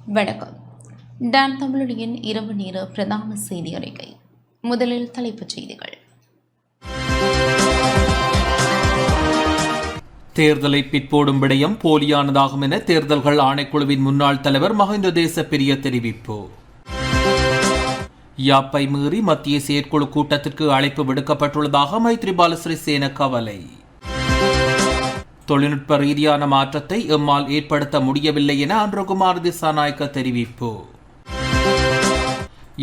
வணக்கம். டான் தமிழொலியின் இரவு நேர பிரதான செய்தி அறிக்கை. முதலில் தலைப்புச் செய்திகள். தேர்தலை பிற்போடும் விடயம் போலியானதாகும் என தேர்தல்கள் ஆணைக்குழுவின் முன்னாள் தலைவர் மஹிந்த தேசப்பிரிய தெரிவிப்பு. யாப்பை மீறி மத்திய செயற்குழு கூட்டத்திற்கு அழைப்பு விடுக்கப்பட்டுள்ளதாக மைத்ரிபால சிறிசேன கவலை. தொழில்நுட்ப ரீதியான மாற்றத்தை எம்மால் ஏற்படுத்த முடியவில்லை என அன்றகுமார் திசாநாயக்க தெரிவிப்பு.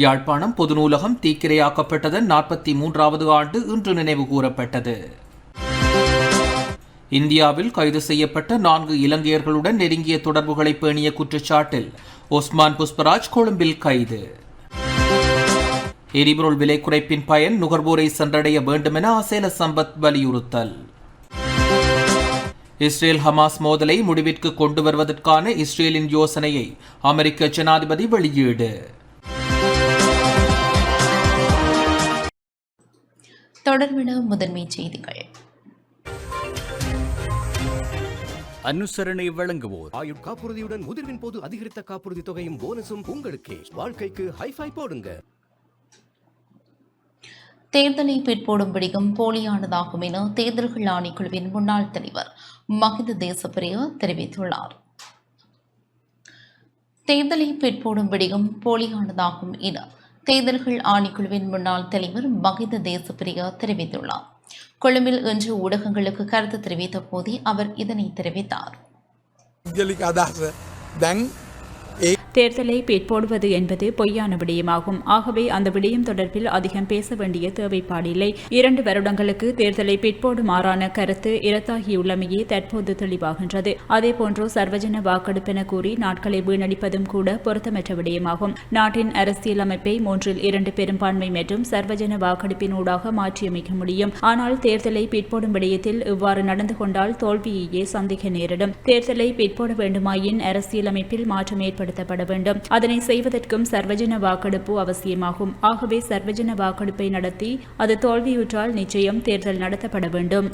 யாழ்ப்பாணம் பொது நூலகம் தீக்கிரையாக்கப்பட்டதன் 43வது ஆண்டு இன்று நினைவு கூறப்பட்டது. இந்தியாவில் கைது செய்யப்பட்ட 4 இலங்கையர்களுடன் நெருங்கிய தொடர்புகளை பேணிய குற்றச்சாட்டில் ஒஸ்மான் புஷ்பராஜ் கொழும்பில் கைது. எரிபொருள் விலை குறைப்பின் பயன் நுகர்வோரை சென்றடைய வேண்டும் என அசேல சம்பத் வலியுறுத்தல். இஸ்ரேல் ஹமாஸ் மோதலை முடிவிற்கு கொண்டு வருவதற்கான இஸ்ரேலின் யோசனையை அமெரிக்க ஜனாதிபதி வெளியீடு. தொடர்பான முதன்மை செய்திகள். அனுசரணை வழங்குவோர் ஆயுட் காப்புறுதியுடன் முதிர்வின் போது அதிகரித்த காப்புறுதி தொகையும் போனஸும் உங்களுக்கு. வாழ்க்கைக்கு ஹைஃபை போடுங்க. தேர்தலை பிற்போடும் விடயம் போலியானதாகும் என தேர்தல்கள் ஆணைக்குழுவின் முன்னாள் தலைவர் மஹிந்த தேசப்பிரிய தெரிவித்துள்ளார். தேர்தலை பிற்போடும் விடயம் போலியானதாகும் என தேர்தல்கள் ஆணைக்குழுவின் முன்னாள் தலைவர் மஹிந்த தேசப்பிரிய தெரிவித்துள்ளார். கொழும்பில் இன்று ஊடகங்களுக்கு கருத்து தெரிவித்த போதே அவர் இதனை தெரிவித்தார். தேர்தலை பிற்போடுவது என்பது பொய்யான விடயமாகும். ஆகவே அந்த விடயம் தொடர்பில் அதிகம் பேச வேண்டிய தேவைப்பாடில்லை. 2 வருடங்களுக்கு தேர்தலை பிற்போடுமாறான கருத்து இரத்தாகியுள்ளமையே தற்போது தெளிவாகின்றது. அதேபோன்று சர்வஜன வாக்கெடுப்பென கூறி நாட்களை வீணடிப்பதும் கூட பொருத்தமற்ற விடயமாகும். நாட்டின் அரசியல் அமைப்பை 3/2 பெரும்பான்மை மற்றும் சர்வஜன வாக்கெடுப்பினூடாக மாற்றியமைக்க முடியும். ஆனால் தேர்தலை பிற்போடும் விடயத்தில் இவ்வாறு நடந்து கொண்டால் தோல்வியையே சந்திக்க நேரிடும். தேர்தலை பிற்போட வேண்டுமாயின் அரசியல் அமைப்பில் மாற்றம் ஏற்படுத்தப்படும். அதனை செய்வதற்கும் சர்வஜன வாக்கெடுப்பு அவசியமாகும். ஆகவே சர்வஜன வாக்கெடுப்பை நடத்தி அது தோல்வியுற்றால் நிச்சயம் தேர்தல் நடத்தப்பட வேண்டும்.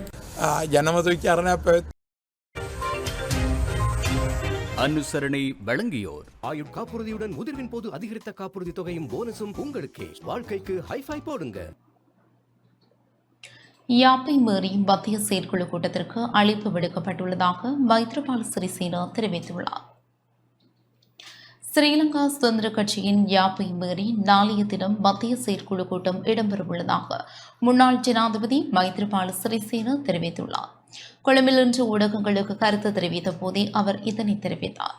அனுசரணை வழங்கியோர் ஆயுட் காப்புறுதியுடன் முதிர்வின் போது அதிகரித்த காப்புறுதி தொகையும் போனஸும் உங்களுக்கு. வாழ்க்கைக்கு ஹைஃபை போடுங்க. யாப்பை மீறி மத்திய செயற்குழு கூட்டத்திற்கு அழைப்பு விடுக்கப்பட்டுள்ளதாக மைத்ரிபால சிறிசேன தெரிவித்துள்ளார். ஸ்ரீலங்கா சுதந்திர கட்சியின் யாப்பை மீறி நாளைய தினம் மத்திய செயற்குழு கூட்டம் இடம்பெறவுள்ளதாக முன்னாள் ஜனாதிபதி மைத்ரிபால சிறிசேன தெரிவித்துள்ளார். கொழும்பில் இன்று ஊடகங்களுக்கு கருத்து தெரிவித்த போதே அவர் இதனை தெரிவித்தார்.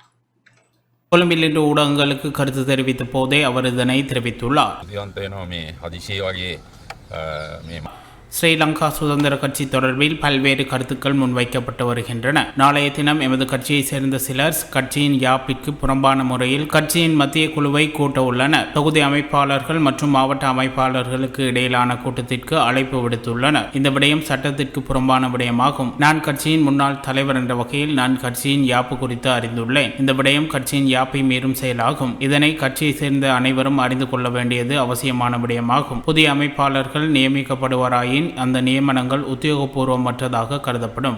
கொழும்பில் இன்று ஊடகங்களுக்கு கருத்து தெரிவித்த போதே அவர் இதனை தெரிவித்துள்ளார். ஸ்ரீலங்கா சுதந்திர கட்சி தொடர்பில் பல்வேறு கருத்துக்கள் முன்வைக்கப்பட்டு வருகின்றன. நாளைய தினம் எமது கட்சியைச் சேர்ந்த சிலர் கட்சியின் யாப்பிற்கு புறம்பான முறையில் கட்சியின் மத்திய குழுவை கூட்ட உள்ளனர். தொகுதி அமைப்பாளர்கள் மற்றும் மாவட்ட அமைப்பாளர்களுக்கு இடையிலான கூட்டத்திற்கு அழைப்பு விடுத்துள்ளனர். இந்த விடயம் சட்டத்திற்கு புறம்பான விடயமாகும். நான் கட்சியின் முன்னாள் தலைவர் என்ற வகையில் நான் கட்சியின் யாப்பு குறித்து அறிந்துள்ளேன். இந்த விடயம் கட்சியின் யாப்பை மீறும் செயலாகும். இதனை கட்சியைச் சேர்ந்த அனைவரும் அறிந்து கொள்ள வேண்டியது அவசியமான விடயமாகும். புதிய அமைப்பாளர்கள் நியமிக்கப்படுவாராயின் அந்த நியமனங்கள் உத்தியோகபூர்வமற்றதாக கருதப்படும்.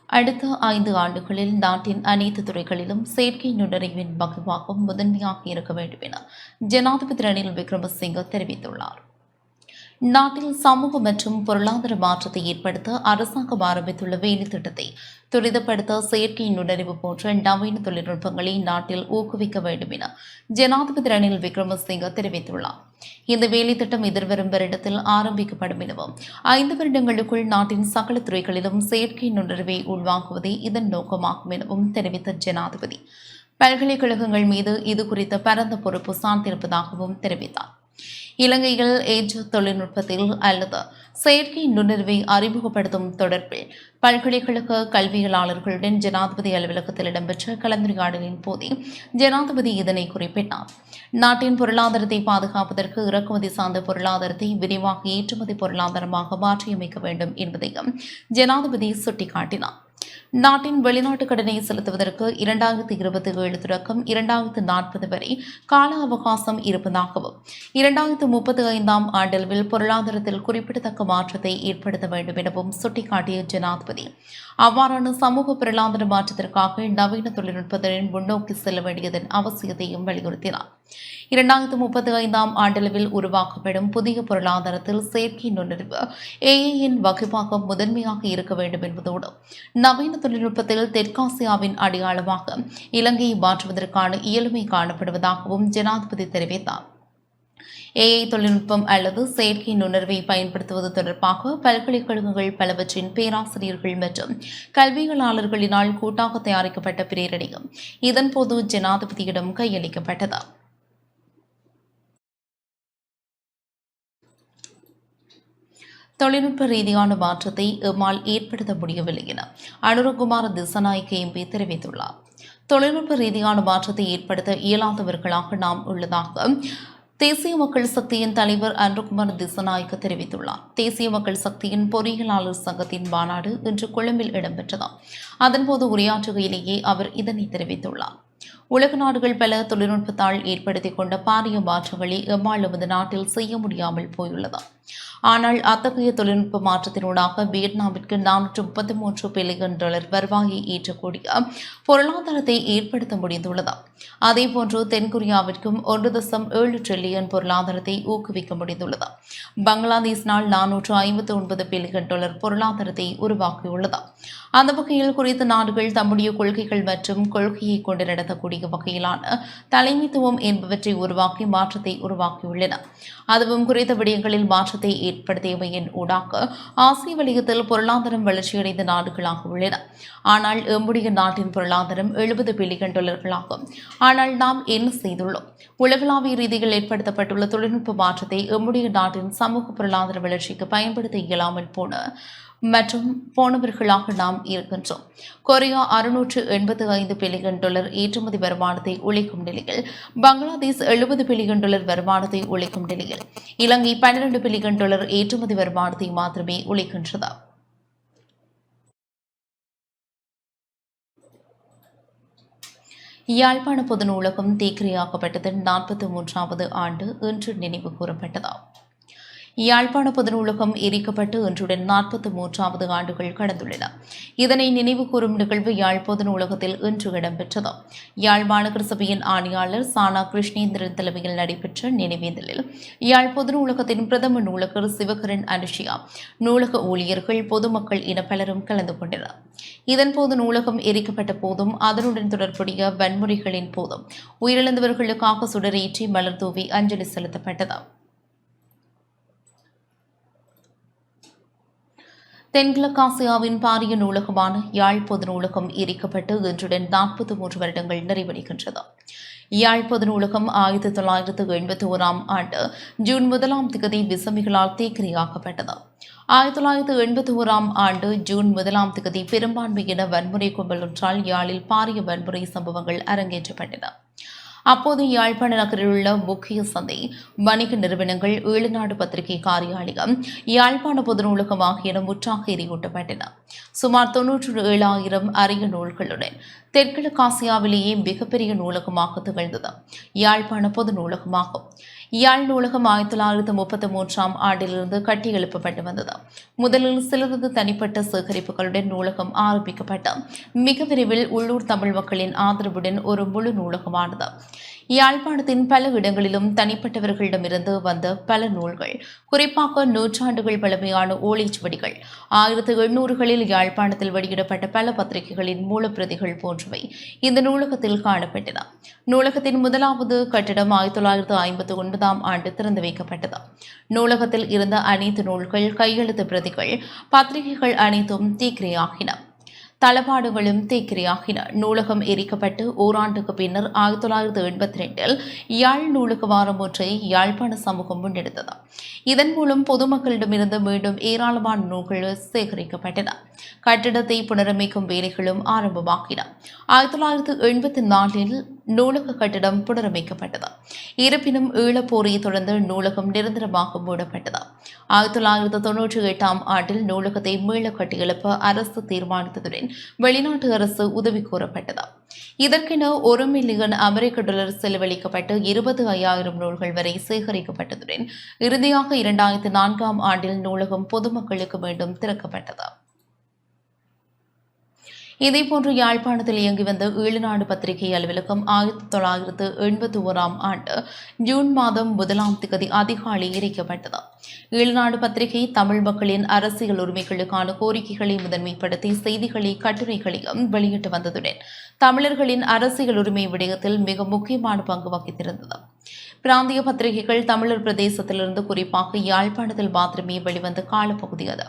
அடுத்த 5 ஆண்டுகளில் நாட்டின் அனைத்து துறைகளிலும் செயற்கை நுண்ணறிவின் வகுப்பாகும் முதன்மையாக இருக்க வேண்டும் என ஜனாதிபதி ரணில் விக்ரமசிங்க தெரிவித்துள்ளார். நாட்டில் சமூக மற்றும் பொருளாதார மாற்றத்தை ஏற்படுத்த அரசாங்கம் ஆரம்பித்துள்ள வேலை திட்டத்தை துரிதப்படுத்த செயற்கை நுண்ணறிவு போன்ற நவீன தொழில்நுட்பங்களை நாட்டில் ஊக்குவிக்க வேண்டும் என ஜனாதிபதி ரணில் விக்ரமசிங்க தெரிவித்துள்ளார். இந்த வேலை திட்டம் எதிர்வரும் வருடத்தில் ஆரம்பிக்கப்படும் எனவும் 5 வருடங்களுக்குள் நாட்டின் சகல துறைகளிலும் செயற்கை நுண்ணறிவை உள்வாங்குவதே இதன் நோக்கமாகும் எனவும் தெரிவித்த ஜனாதிபதி பல்கலைக்கழகங்கள் மீது இது குறித்த பரந்த பொறுப்பு சார்ந்திருப்பதாகவும் தெரிவித்தார். இலங்கையில் ஏஜ் தொழில்நுட்பத்தில் அல்லது செயற்கை நுண்ணறிவை அறிமுகப்படுத்தும் தொடர்பில் பல்கலைக்கழக கல்வியலாளர்களுடன் ஜனாதிபதி அலுவலகத்தில் இடம்பெற்ற கலந்துரையாடலின் போதே ஜனாதிபதி இதனை குறிப்பிட்டார். நாட்டின் பொருளாதாரத்தை பாதுகாப்பதற்கு இறக்குமதி சார்ந்த பொருளாதாரத்தை விரிவாக ஏற்றுமதி பொருளாதாரமாக மாற்றியமைக்க வேண்டும் என்பதையும் ஜனாதிபதி சுட்டிக்காட்டினார். நாட்டின் வெளிநாட்டு கடனை செலுத்துவதற்கு 2027 தொடக்கம் 2040 வரை கால அவகாசம் இருப்பதாகவும் 2035ஆம் ஆண்டளவில் பொருளாதாரத்தில் குறிப்பிடத்தக்க மாற்றத்தை ஏற்படுத்த வேண்டும் எனவும் சுட்டிக்காட்டிய ஜனாதிபதி அவ்வாறான சமூக பொருளாதார மாற்றத்திற்காக நவீன தொழில்நுட்பத்துடன் முன்னோக்கி செல்ல வேண்டியதன் அவசியத்தையும் வலியுறுத்தினார். 2035 ஆண்டளவில் உருவாக்கப்படும் புதிய பொருளாதாரத்தில் செயற்கை நுண்ணறிவு ஏஐயின் வகைப்பாகம் முதன்மையாக இருக்க வேண்டும் என்பதோடு நவீன தொழில்நுட்பத்தில் தெற்காசியாவின் அடையாளமாக இலங்கையை மாற்றுவதற்கான இயலுமை காணப்படுவதாகவும் ஜனாதிபதி தெரிவித்தார். ஏஐ தொழில்நுட்பம் அல்லது செயற்கை நுண்ணறிவை பயன்படுத்துவது தொடர்பாக பல்கலைக்கழகங்கள் பலவற்றின் பேராசிரியர்கள் மற்றும் கல்வியாளர்களினால் கூட்டாக தயாரிக்கப்பட்ட பிரேரணையும் இதன்போது ஜனாதிபதியிடம் கையளிக்கப்பட்டது. தொழில்நுட்ப ரீதியான மாற்றத்தை எம்மால் ஏற்படுத்த முடியவில்லை என அனுரகுமார திசாநாயக்க எம்பி தெரிவித்துள்ளார். தொழில்நுட்ப ரீதியான மாற்றத்தை ஏற்படுத்த இயலாதவர்களாக நாம் உள்ளதாக தேசிய மக்கள் சக்தியின் தலைவர் அனுரகுமார் திசாநாயக்க தெரிவித்துள்ளார். தேசிய மக்கள் சக்தியின் பொறியியலாளர் சங்கத்தின் மாநாடு இன்று கொழும்பில் இடம்பெற்றது. அதன்போது உரையாற்றுகையிலேயே அவர் இதனை தெரிவித்துள்ளார். உலக நாடுகள் பல தொழில்நுட்பத்தால் ஏற்படுத்திக் கொண்ட பாரிய மாற்றங்களை எம்மால் நமது நாட்டில் செய்ய முடியாமல் போயுள்ளது. ஆனால் அத்தகைய தொழில்நுட்ப மாற்றத்தினூடாக வியட்நாமிற்கு $433 பில்லியன் வருவாயை ஈற்றக்கூடிய பொருளாதாரத்தை ஏற்படுத்த முடிந்துள்ளது. அதேபோன்று தென்கொரியாவிற்கும் 1.7 டிரில்லியன் பொருளாதாரத்தை ஊக்குவிக்க முடிந்துள்ளது. பங்களாதேஷினால் $459 பில்லியன் பொருளாதாரத்தை உருவாக்கியுள்ளது. அந்த வகையில் குறித்த நாடுகள் தம்முடைய கொள்கைகள் மற்றும் கொள்கையை கொண்டு நடத்தக்கூடிய வகையிலான தலைமைத்துவம் என்பவற்றை உருவாக்கி மாற்றத்தை உருவாக்கியுள்ளன. அதுவும் குறித்த விடயங்களில் மாற்றத்தை ஏற்படுத்தியமையின் ஊடாக ஆசிய வலயத்தில் பொருளாதாரம் வளர்ச்சியடைந்த நாடுகளாக உள்ளன. ஆனால் எம்முடைய நாட்டின் பொருளாதாரம் $70 பில்லியன் ஆகும். ஆனால் நாம் என்ன செய்துள்ளோம்? உலகளாவிய ரீதியில் ஏற்படுத்தப்பட்டுள்ள தொழில்நுட்ப மாற்றத்தை எம்முடைய நாட்டின் சமூக பொருளாதார வளர்ச்சிக்கு பயன்படுத்த இயலாமல் போனவர்களாக நாம் இருக்கின்றோம். கொரியா $685 பில்லியன் ஏற்றுமதி வருமானத்தை உழைக்கும் நிலையில், பங்களாதேஷ் $70 பில்லியன் வருமானத்தை உழைக்கும் நிலையில், இலங்கை $12 பில்லியன் ஏற்றுமதி வருமானத்தை மாத்திரமே உழைக்கின்றது. யாழ்ப்பாண பொது நூலகம் தீக்கிரையாக்கப்பட்டதன் 43வது ஆண்டு இன்று நினைவு கூறப்பட்டது. யாழ்ப்பாண பொது நூலகம் எரிக்கப்பட்டு இன்றுடன் 43வது ஆண்டுகள் கடந்துள்ளன. இதனை நினைவு கூறும் நிகழ்வு யாழ் பொது நூலகத்தில் இன்று இடம்பெற்றது. யாழ் மாநகர சபையின் ஆணையாளர் சானா கிருஷ்ணேந்திரன் தலைமையில் நடைபெற்ற நினைவேந்தலில் யாழ் பொது நூலகத்தின் பிரதம நூலகர் சிவகரன் அனுஷியா, நூலக ஊழியர்கள், பொதுமக்கள் என பலரும் கலந்து கொண்டனர். இதன்போது நூலகம் எரிக்கப்பட்ட போதும் அதனுடன் தொடர்புடைய வன்முறைகளின் போதும் உயிரிழந்தவர்களுக்காக சுடரேற்றி மலர் தூவி அஞ்சலி செலுத்தப்பட்டது. தென்கிழக்காசியாவின் பாரிய நூலகமான யாழ் பொது நூலகம் எரிக்கப்பட்டு இன்றுடன் 43 வருடங்கள் நிறைவடைகின்றது. யாழ் பொது நூலகம் 1981 ஆண்டு ஜூன் 1 விசமிகளால் தீக்கிரையாக்கப்பட்டது. 1981 ஆண்டு ஜூன் 1 பெரும்பான்மையின வன்முறை கும்பல் ஒன்றால் யாழில் பாரிய வன்முறை சம்பவங்கள் அரங்கேற்றப்பட்டன. அப்போது யாழ்ப்பாண நகரில் உள்ள முக்கிய சந்தை, வணிக நிறுவனங்கள், ஈழநாடு பத்திரிகை காரியாலயம், யாழ்ப்பாண பொது நூலகம் ஆகியன முற்றாக எரியூட்டப்பட்டன. சுமார் 97,000 அரிய நூல்களுடன் தெற்கிழக்காசியாவிலேயே மிகப்பெரிய நூலகமாக திகழ்ந்தது யாழ்ப்பாண பொது நூலகமாகும். யாழ் நூலகம் 1933 ஆண்டிலிருந்து கட்டியெழுப்பப்பட்டு வந்தது. முதலில் சிலரது தனிப்பட்ட சேகரிப்புகளுடன் நூலகம் ஆரம்பிக்கப்பட்ட மிக விரைவில் உள்ளூர் தமிழ் மக்களின் ஆதரவுடன் ஒரு முழு நூலகமானது. யாழ்ப்பாணத்தின் பல இடங்களிலும் தனிப்பட்டவர்களிடமிருந்து வந்த பல நூல்கள், குறிப்பாக நூற்றாண்டுகள் பழமையான ஓலைச்சுவடிகள், 1800களில் யாழ்ப்பாணத்தில் வெளியிடப்பட்ட பல பத்திரிகைகளின் மூலப்பிரதிகள் போன்றவை இந்த நூலகத்தில் காணப்பட்டன. நூலகத்தின் முதலாவது கட்டிடம் 1959 ஆண்டு திறந்து வைக்கப்பட்டது. நூலகத்தில் இருந்த அனைத்து நூல்கள், கையெழுத்து பிரதிகள், பத்திரிகைகள் அனைத்தும் தீக்கிரையாகின. தளபாடுகளும் தீக்கிரையாகின. நூலகம் எரிக்கப்பட்டு ஓராண்டுக்கு பின்னர் 1982 யாழ் நூலக வாரம் ஒன்றை யாழ்ப்பாண சமூகம் முன்னெடுத்தது. இதன் மூலம் பொதுமக்களிடமிருந்து மீண்டும் ஏராளமான நூல்கள் சேகரிக்கப்பட்டன. கட்டிடத்தை புனரமைக்கும் வேலைகளும் ஆரம்பமாகின. 1984 நூலக கட்டிடம் புனரமைக்கப்பட்டது. இருப்பினும் ஈழப்போரை தொடர்ந்து நூலகம் நிரந்தரமாக மூடப்பட்டது. 1998 ஆண்டில் நூலகத்தை மீள கட்டியெழுப்ப அரசு தீர்மானித்ததுடன் வெளிநாட்டு அரசு உதவி கோரப்பட்டது. இதற்கென $1 மில்லியன் அமெரிக்க செலவழிக்கப்பட்டு 25,000 நூல்கள் வரை சேகரிக்கப்பட்டதுடன் இறுதியாக 2004 ஆண்டில் நூலகம் பொதுமக்களுக்கு மீண்டும் திறக்கப்பட்டது. இதேபோன்று யாழ்ப்பாணத்தில் இயங்கி வந்த ஈழநாடு பத்திரிகை அலுவலகம் 1981 ஆண்டு ஜூன் மாதம் 1ஆம் தேதி அதிகாலை எரிக்கப்பட்டது. ஈழநாடு பத்திரிகை தமிழ் மக்களின் அரசியல் உரிமைகளுக்கான கோரிக்கைகளை முதன்மைப்படுத்தி செய்திகளை கட்டுரைகளையும் வெளியிட்டு வந்ததுடன் தமிழர்களின் அரசியல் உரிமை விடயத்தில் மிக முக்கியமான பங்கு வகித்திருந்தது. பிராந்திய பத்திரிகைகள் தமிழர் பிரதேசத்திலிருந்து குறிப்பாக யாழ்ப்பாணத்தில் மாத்திரமே வெளிவந்த காலப்பகுதி அது.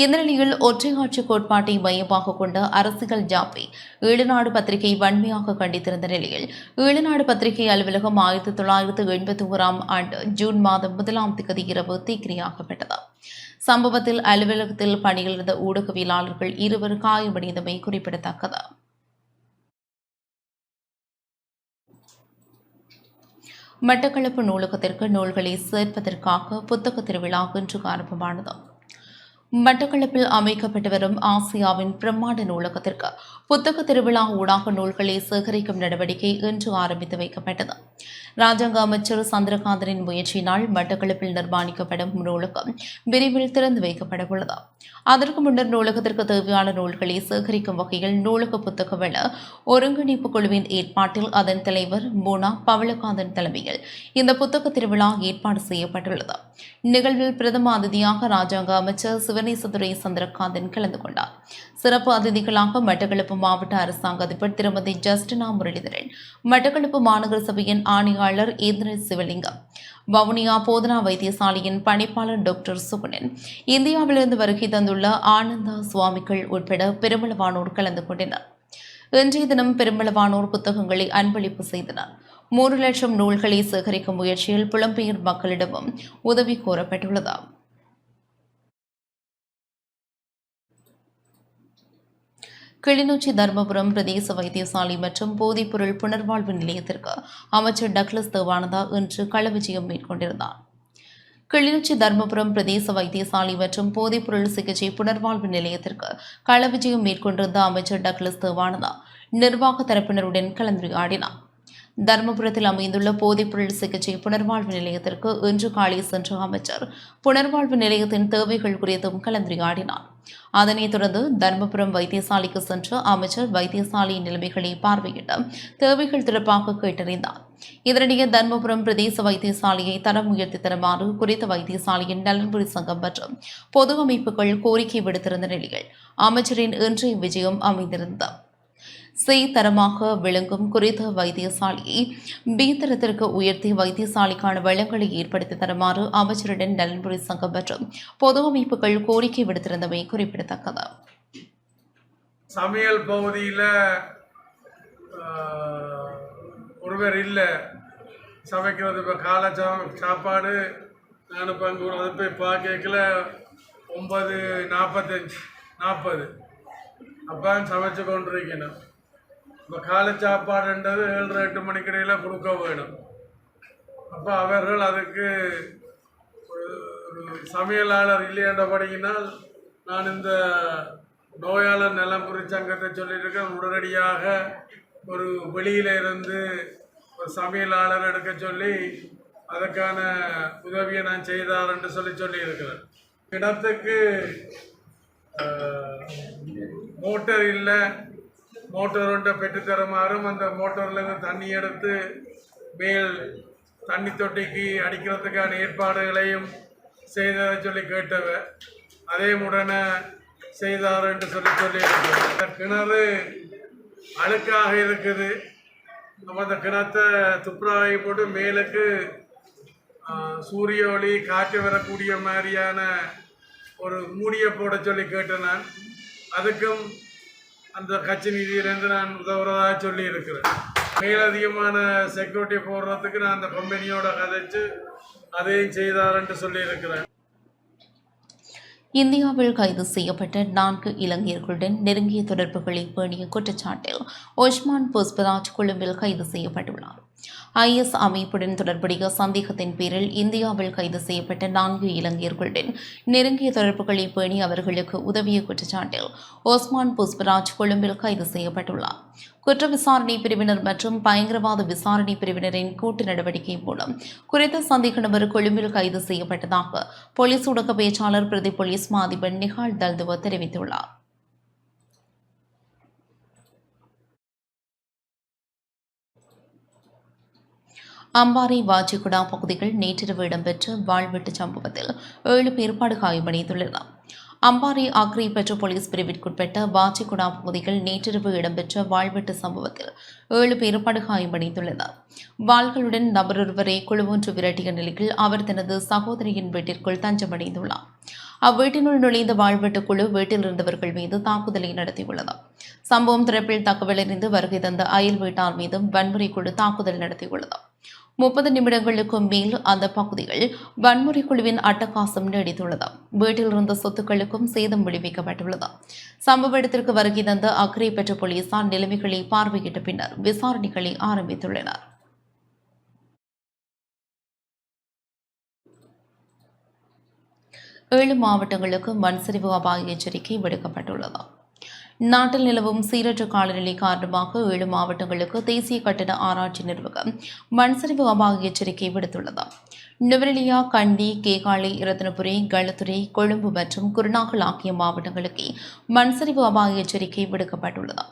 இந்த நிலையில் ஒற்றை ஆட்சி கோட்பாட்டை மையமாக கொண்ட அரசியல் ஜாப்பை ஈழநாடு பத்திரிகை வன்மையாக கண்டித்திருந்த நிலையில் ஈழநாடு பத்திரிகை அலுவலகம் 1981 ஆண்டு ஜூன் மாதம் 1ஆம் தேதி இரவு தீக்கிரையாக்கப்பட்டது. சம்பவத்தில் அலுவலகத்தில் பணியில் இருந்த ஊடகவியலாளர்கள் 2 காயமடைந்தமை குறிப்பிடத்தக்கது. மட்டக்களப்பு நூலகத்திற்கு நூல்களை சேர்ப்பதற்காக புத்தக திருவிழா இன்று ஆரம்பமானது. மட்டக்களப்பில் அமைக்கப்பட்டு வரும் ஆசியாவின் பிரம்மாண்ட நூலகத்திற்கு புத்தக திருவிழா ஊடாக நூல்களை சேகரிக்கும் நடவடிக்கை இன்று ஆரம்பித்து வைக்கப்பட்டது. ராஜாங்க அமைச்சர் சந்திரகாந்தனின் முயற்சியினால் மட்டக்களப்பில் நிர்மாணிக்கப்படும் நூலகம் விரைவில் திறந்து வைக்கப்பட உள்ளது. அதற்கு முன்னர் நூலகத்திற்கு தேவையான நூல்களை சேகரிக்கும் வகையில் நூலக புத்தக வள ஒருங்கிணைப்பு குழுவின் ஏற்பாட்டில் அதன் தலைவர் மோனா பவளகாந்தன் தலைமையில் இந்த புத்தக திருவிழா ஏற்பாடு செய்யப்பட்டுள்ளது. நிகழ்வில் பிரதம அதிதியாக ராஜாங்க அமைச்சர் சிவனேசதுரை சந்திரகாந்தன் கலந்து கொண்டார். சிறப்பு அதிதிகளாக மட்டக்களப்பு மாவட்ட அரசாங்க அதிபர் திருமதி ஜஸ்டினா முரளிதரன், மட்டக்களப்பு மாநகர சபையின் ஆணையாளர் ஏந்திரன் சிவலிங்கம், வவுனியா போதனா வைத்தியசாலையின் பணிப்பாளர் டாக்டர் சுகுணன், இந்தியாவிலிருந்து வருகை தந்துள்ள ஆனந்தா சுவாமிகள் உட்பட பெருமளவானோர் கலந்து கொண்டனர். இன்றைய தினம் பெருமளவானோர் புத்தகங்களை அன்பளிப்பு செய்தனர். 3 லட்சம் நூல்களை சேகரிக்கும் முயற்சியில் புலம்பெயர் மக்களிடமும் உதவி கோரப்பட்டுள்ளது. கிளிநொச்சி தர்மபுரம் பிரதேச வைத்தியசாலை மற்றும் போதைப்பொருள் புனர்வாழ்வு நிலையத்திற்கு அமைச்சர் டக்ளஸ் தேவானந்தா இன்று களவிஜயம் மேற்கொண்டிருந்தார். கிளிநொச்சி தர்மபுரம் பிரதேச வைத்தியசாலை மற்றும் போதைப்பொருள் சிகிச்சை புனர்வாழ்வு நிலையத்திற்கு களவிஜயம் மேற்கொண்டிருந்த அமைச்சர் டக்ளஸ் தேவானந்தா நிர்வாக தரப்பினருடன் கலந்துரையாடினார். தர்மபுரத்தில் அமைந்துள்ள போதைப்பொருள் சிகிச்சை புனர்வாழ்வு நிலையத்திற்கு இன்று காலை சென்ற அமைச்சர் புனர்வாழ்வு நிலையத்தின் தேவைகள் குறித்தும் கலந்துரையாடினார். அதனைத் தொடர்ந்து தர்மபுரம் வைத்தியசாலைக்கு சென்ற அமைச்சர் வைத்தியசாலையின் நிலைமைகளை பார்வையிட்டு தேவைகள் தொடர்பாக கேட்டறிந்தார். இதனிடையே தர்மபுரம் பிரதேச வைத்தியசாலையை தரம் உயர்த்தி தருமாறு குறித்த வைத்தியசாலையின் நலன்புரி சங்கம் மற்றும் பொது அமைப்புகள் கோரிக்கை விடுத்திருந்த நிலையில் அமைச்சரின் இன்றைய விஜயம் அமைந்திருந்தது. சி தரமாக விளங்கும் குறித்த வைத்தியசாலையை பி தரத்திற்கு உயர்த்தி வைத்தியசாலைக்கான வளங்களை ஏற்படுத்தி தருமாறு அமைச்சருடன் நலன்புரி சங்கம் மற்றும் பொது அமைப்புகள் கோரிக்கை விடுத்திருந்தமை குறிப்பிடத்தக்கது. சமையல் பகுதியில் ஒருவர் இல்லை சமைக்கிறது. இப்போ காலை சாப்பாடு நான் இப்போ அங்கே போய் பார்க்கல 9:45 அப்போ சமைச்சு கொண்டிருக்கணும். இப்போ காலை சாப்பாடுன்றது 7-8 மணிக்கிடையில் கொடுக்க வேணும். அப்போ அவர்கள் அதுக்கு ஒரு சமையலாளர் இல்லையென்றபடியினால் நான் இந்த நோயாளர் நலம்புரி சங்கத்தை சொல்லியிருக்கேன். உடனடியாக ஒரு வெளியில இருந்து ஒரு சமையலாளர் எடுக்க சொல்லி அதற்கான உதவியை நான் செய்தார் என்று சொல்லியிருக்கிறேன். இடத்துக்கு மோட்டர் இல்லை, மோட்டர் ஒன்றை பெற்றுத்தருமாறும் அந்த மோட்டர்லேருந்து தண்ணி எடுத்து மேல் தண்ணி தொட்டிக்கு அடிக்கிறதுக்கான ஏற்பாடுகளையும் செய்ததை சொல்லி கேட்டவர் அதே உடனே செய்தார் என்று சொல்லியிருக்கிறேன். அந்த கிணறு அழுக்காக இருக்குது. நம்ம அந்த கிணத்தை துப்புரவாகி போட்டு மேலுக்கு சூரிய ஒளி காற்று வரக்கூடிய மாதிரியான ஒரு மூடியை போட சொல்லி கேட்டேன். நான் அதுக்கும் அந்த கட்சி நிதியிலேருந்து நான் உதவுறதாக சொல்லி இருக்கிறேன். மேலதிகமான செக்யூரிட்டி போடுறதுக்கு நான் அந்த கம்பெனியோட கதைச்சு அதையும் செய்தார் என்று சொல்லியிருக்கிறேன். இந்தியாவில் கைது செய்யப்பட்ட 4 இலங்கையர்களுடன் நெருங்கிய தொடர்புகளை பேணிய குற்றச்சாட்டில் ஒஸ்மான் புஷ்பராஜ் கொழும்பில் கைது செய்யப்பட்டுள்ளார். IS அமைப்புடன் தொடர்புடைய சந்தேகத்தின் பேரில் இந்தியாவில் கைது செய்யப்பட்ட 4 இலங்கையர்களுடன் நெருங்கிய தொடர்புகளை பேணி அவர்களுக்கு உதவிய குற்றச்சாட்டில் ஒஸ்மான் புஷ்பராஜ் கொழும்பில் கைது செய்யப்பட்டுள்ளார். குற்ற விசாரணை பிரிவினர் மற்றும் பயங்கரவாத விசாரணை பிரிவினரின் கூட்டு நடவடிக்கை மூலம் குறித்த சந்தேக நபர் கொழும்பில் கைது செய்யப்பட்டதாக போலீஸ் ஊடக பேச்சாளர் பிரதி போலீஸ் மா அதிபர் நிகால் தல்துவ தெரிவித்துள்ளார். அம்பாறை வாஜிகுடா பகுதியில் நேற்றிரவு இடம்பெற்ற வாழ்வெட்டு சம்பவத்தில் 7 பேர் படுகாயமடைந்துள்ளனர். அம்பாறை அக்ரி பெட்ரோ போலீஸ் பிரிவிற்குட்பட்ட வாஜிகுடா பகுதியில் நேற்றிரவு இடம்பெற்ற வாழ்வெட்டு சம்பவத்தில் 7 பேர் படுகாயமடைந்துள்ளனர். வாள்களுடன் நபரொருவரை குழுவொன்று விரட்டிய நிலையில் அவர் தனது சகோதரியின் வீட்டிற்குள் தஞ்சமடைந்துள்ளார். அவ்வீட்டினுள் நுழைந்த வாழ்வெட்டு குழு வீட்டில் இருந்தவர்கள் மீது தாக்குதலை நடத்தியுள்ளது. சம்பவம் தொடர்பில் தகவலறிந்து வருகை தந்த அயல் வீட்டார் மீதும் வன்முறை குழு தாக்குதல் நடத்தியுள்ளது. 30 நிமிடங்களுக்கும் மேல் அந்த பகுதியில் வன்முறை குழுவின் அட்டகாசம் நீடித்துள்ளது. வீட்டில் இருந்த சொத்துக்களுக்கும் சேதம் விளைவிக்கப்பட்டுள்ளது. சம்பவ இடத்திற்கு வருகை தந்த அக்கறை பெற்ற போலீசார் நிலைமைகளை பார்வையிட்ட பின்னர் விசாரணைகளை ஆரம்பித்துள்ளனர். ஏழு மாவட்டங்களுக்கு மண்சரிவு அபாய எச்சரிக்கை விடுக்கப்பட்டுள்ளது. நாட்டில் நிலவும் சீரற்ற காலநிலை காரணமாக 7 மாவட்டங்களுக்கு தேசிய கட்டட ஆராய்ச்சி நிறுவனம் மண்சரிவு அபாய எச்சரிக்கை விடுத்துள்ளது. நுவரெலியா, கண்டி, கேகாலை, இரத்தினபுரி, களுத்துறை, கொழும்பு மற்றும் குருநாகல் ஆகிய மாவட்டங்களுக்கு மண்சரிவு அபாய எச்சரிக்கை விடுக்கப்பட்டுள்ளது.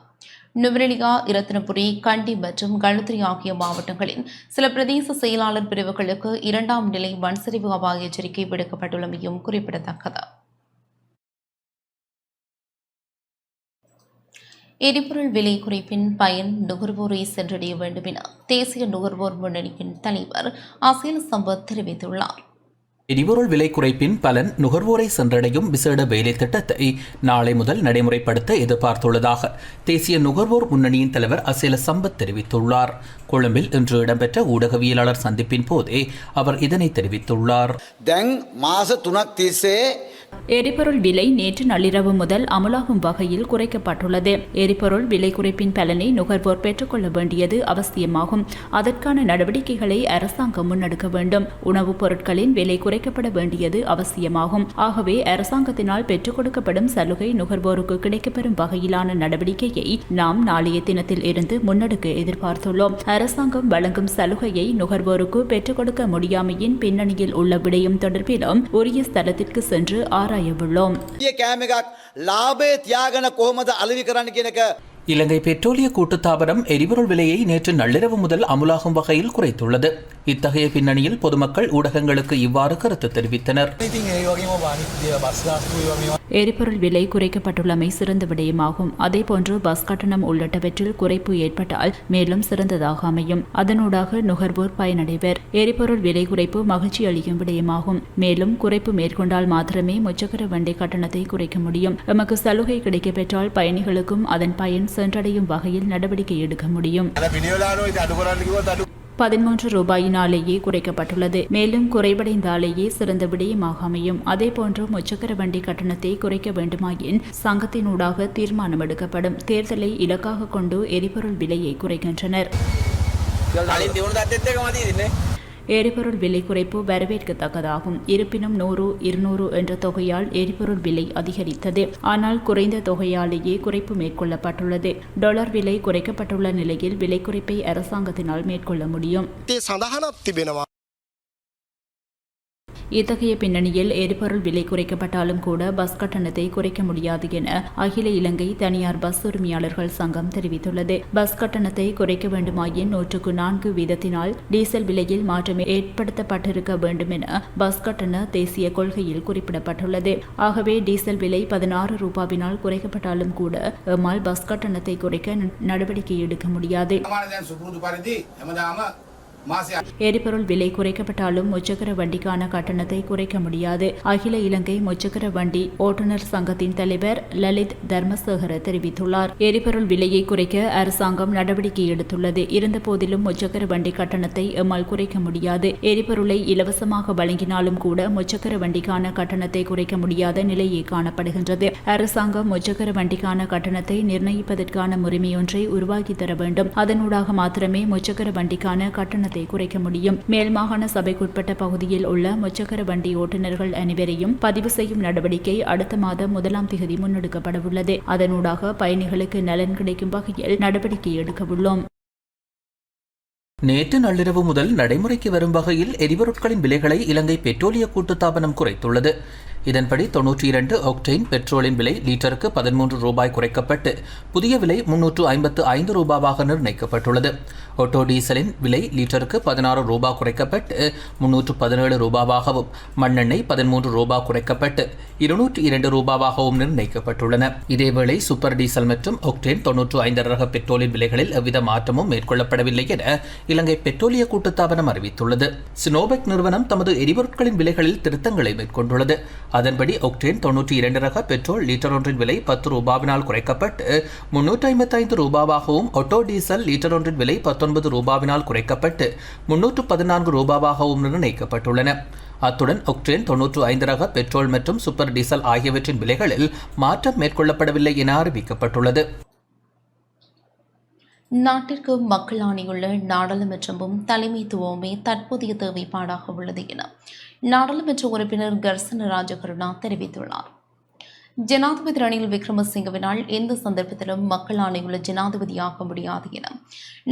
நுவரெலியா, இரத்தினபுரி, கண்டி மற்றும் களுத்துறை ஆகிய மாவட்டங்களின் சில பிரதேச செயலாளர் பிரிவுகளுக்கு 2ஆம் நிலை மண்சரிவு அபாய எச்சரிக்கை விடுக்கப்பட்டுள்ளமையும் குறிப்பிடத்தக்கது. எரிபொருள் விலை குறைப்பின் பயன் நுகர்வோரை சென்றடைய வேண்டும் என தேசிய நுகர்வோர் முன்னணியின் தலைவர் அசேல் சம்பத் தெரிவித்துள்ளார். எரிபொருள் விலை குறைப்பின் பலன் நுகர்வோரை சென்றடையும் விசேட வேலை திட்டத்தை நாளை முதல் நடைமுறைப்படுத்த எதிர்பார்த்துள்ளதாக தேசிய நுகர்வோர் முன்னணியின் தலைவர் அசேல சம்பத் தெரிவித்துள்ளார். கொழும்பில் இன்று இடம்பெற்ற ஊடகவியலாளர் சந்திப்பின் போதே அவர் இதனை தெரிவித்துள்ளார். எரிபொருள் விலை நேற்று நள்ளிரவு முதல் அமலாகும் வகையில் குறைக்கப்பட்டுள்ளது. எரிபொருள் விலை குறைப்பின் பலனை நுகர்வோர் பெற்றுக்கொள்ள வேண்டியது அவசியமாகும். அதற்கான நடவடிக்கைகளை அரசாங்கம் முன்னெடுக்க வேண்டும். உணவுப் பொருட்களின் விலை குறைக்கப்பட வேண்டியது அவசியமாகும். ஆகவே அரசாங்கத்தினால் பெற்றுக் கொடுக்கப்படும் சலுகை நுகர்வோருக்கு கிடைக்கப்பெறும் வகையிலான நடவடிக்கையை நாம் நாளைய தினத்தில் இருந்து முன்னெடுக்க எதிர்பார்த்துள்ளோம். அரசாங்கம் வழங்கும் சலுகையை நுகர்வோருக்கு பெற்றுக் கொடுக்க முடியாமையின் பின்னணியில் உள்ள விடயம் தொடர்பிலும் உரிய ஸ்தலத்திற்கு சென்று ஆராயவுள்ளோம். இலங்கை பெட்ரோலிய கூட்டுத்தாபனம் எரிபொருள் விலையை நேற்று நள்ளிரவு முதல் அமுலாகும் வகையில் குறைத்துள்ளது. இத்தகைய பின்னணியில் பொதுமக்கள் ஊடகங்களுக்கு இவ்வாறு கருத்து தெரிவித்தனர். எரிபொருள் விலை குறைக்கப்பட்டுள்ளமை சிறந்த விடயமாகும். அதேபோன்று பஸ் கட்டணம் உள்ளிட்டவற்றில் குறைப்பு ஏற்பட்டால் மேலும் சிறந்ததாக அமையும். அதனூடாக நுகர்வோர் பயனடைவர். எரிபொருள் விலை குறைப்பு மகிழ்ச்சி அளிக்கும் விடயமாகும். மேலும் குறைப்பு மேற்கொண்டால் மாத்திரமே முச்சக்கர வண்டி கட்டணத்தை குறைக்க முடியும். எமக்கு சலுகை கிடைக்கப்பெற்றால் பயணிகளுக்கும் அதன் பயன் சென்றடையும் வகையில் நடவடிக்கை எடுக்க முடியும். 13 ரூபாயினாலேயே குறைக்கப்பட்டுள்ளது. மேலும் குறைவடைந்தாலேயே சிறந்த விடயமாக அமையும். அதேபோன்று முச்சக்கர வண்டி கட்டணத்தை குறைக்க வேண்டுமாயின் சங்கத்தினூடாக தீர்மானம் எடுக்கப்படும். தேர்தலை இலக்காக கொண்டு எரிபொருள் விலையை குறைக்கின்றனர். எரிபொருள் விலை குறைப்பு வரவேற்கத்தக்கதாகும். இருப்பினும் 100, 200 என்ற தொகையால் எரிபொருள் விலை அதிகரித்தது. ஆனால் குறைந்த தொகையாலேயே குறைப்பு மேற்கொள்ளப்பட்டுள்ளது. டாலர் விலை குறைக்கப்பட்டுள்ள நிலையில் விலை குறைப்பை அரசாங்கத்தினால் மேற்கொள்ள முடியும். இத்தகைய பின்னணியில் எரிபொருள் விலை குறைக்கப்பட்டாலும் கூட பஸ் கட்டணத்தை குறைக்க முடியாது என அகில இலங்கை தனியார் பஸ் உரிமையாளர்கள் சங்கம் தெரிவித்துள்ளது. பஸ் கட்டணத்தை குறைக்க வேண்டுமாயின் 104 வீதத்தினால் டீசல் விலையில் மாற்றம் ஏற்படுத்தப்பட்டிருக்க வேண்டும் என பஸ் கட்டண தேசிய கொள்கையில் குறிப்பிடப்பட்டுள்ளது. ஆகவே டீசல் விலை 16 ரூபாவினால் குறைக்கப்பட்டாலும் கூட எம்மால் பஸ் கட்டணத்தை குறைக்க நடவடிக்கை எடுக்க முடியாது. எரிபொருள் விலை குறைக்கப்பட்டாலும் முச்சக்கர வண்டிக்கான கட்டணத்தை குறைக்க முடியாது. அகில இலங்கை முச்சக்கர வண்டி ஓட்டுநர் சங்கத்தின் தலைவர் லலித் தர்மசேகர தெரிவித்துள்ளார். எரிபொருள் விலையை குறைக்க அரசாங்கம் நடவடிக்கை எடுத்துள்ளது. இருந்தபோதிலும் முச்சக்கர வண்டி கட்டணத்தை எம்மால் குறைக்க முடியாது. எரிபொருளை இலவசமாக வழங்கினாலும் கூட முச்சக்கர வண்டிக்கான கட்டணத்தை குறைக்க முடியாத நிலையே காணப்படுகின்றது. அரசாங்கம் முச்சக்கர வண்டிக்கான கட்டணத்தை நிர்ணயிப்பதற்கான உரிமையொன்றை உருவாக்கி தர வேண்டும். அதனூடாக மாத்திரமே முச்சக்கர வண்டிக்கான கட்டணத்தை குறைக்க முடியும். மேல் மாகாண சபைக்குட்பட்ட பகுதியில் உள்ள முச்சக்கர வண்டி ஓட்டுநர்கள் அனைவரையும் பதிவு செய்யும் நடவடிக்கை அடுத்த மாதம் 1ஆம் தேதி முன்னெடுக்கப்படவுள்ளது. அதனூடாக பயணிகளுக்கு நலன் கிடைக்கும் வகையில் நடவடிக்கை எடுக்கவுள்ளோம். நேற்று நள்ளிரவு முதல் நடைமுறைக்கு வரும் வகையில் எரிபொருட்களின் விலைகளை இலங்கை பெட்ரோலிய கூட்டுத்தாபனம் குறைத்துள்ளது. இதன்படி 92 ஒக்டேன் பெட்ரோலின் விலை லீட்டருக்கு 13 ரூபாய் குறைக்கப்பட்டு புதிய விலை 355 ரூபாவாக நிர்ணயிக்கப்பட்டுள்ளது. ஆட்டோ டீசலின் விலை லிட்டருக்கு 16 ரூபாய் குறைக்கப்பட்டு 317 ரூபாவாகவும் மண்ணெண்ணெய் 13 ரூபாய் குறைக்கப்பட்டு 202 ரூபாவாகவும் நிர்ணயிக்கப்பட்டுள்ளன. இதேவேளை சூப்பர் டீசல் மற்றும் ஒக்டேன் 95 ரக பெட்ரோலின் விலைகளில் எவ்வித மாற்றமும் மேற்கொள்ளப்படவில்லை என இலங்கை பெட்ரோலிய கூட்டுத்தாபனம் அறிவித்துள்ளது. சினோபெக் நிறுவனம் தமது எரிபொருட்களின் விலைகளில் திருத்தங்களை மேற்கொண்டுள்ளது. அதன்படி ஒக்டேன் 92 ரக பெட்ரோல் லிட்டர் ஒன்றின் விலை 10 ரூபாவினால் குறைக்கப்பட்டு 355 ரூபாவாகவும் ஆட்டோ டீசல் லிட்டர் ஒன்றின் விலை 19 ரூபாவினால் குறைக்கப்பட்டு 314 ரூபாவாகவும் நிர்ணயிக்கப்பட்டுள்ளன. அத்துடன் ஒக்டேன் 95 ரக பெட்ரோல் மற்றும் சூப்பர் டீசல் ஆகியவற்றின் விலைகளில் மாற்றம் மேற்கொள்ளப்படவில்லை என அறிவிக்கப்பட்டுள்ளது. நாட்டிற்கு மக்கள் ஆணையுள்ள நாடாளுமன்றமும் தலைமைத்துவமே தற்போதைய தேவைப்பாடாக உள்ளது என நாடாளுமன்ற உறுப்பினர் கர்சன ராஜகருணா தெரிவித்துள்ளார். ஜனாதிபதி ரணில் விக்ரமசிங்கவினால் எந்த சந்தர்ப்பத்திலும் மக்கள் ஆணையுள்ள ஜனாதிபதியாக முடியாது என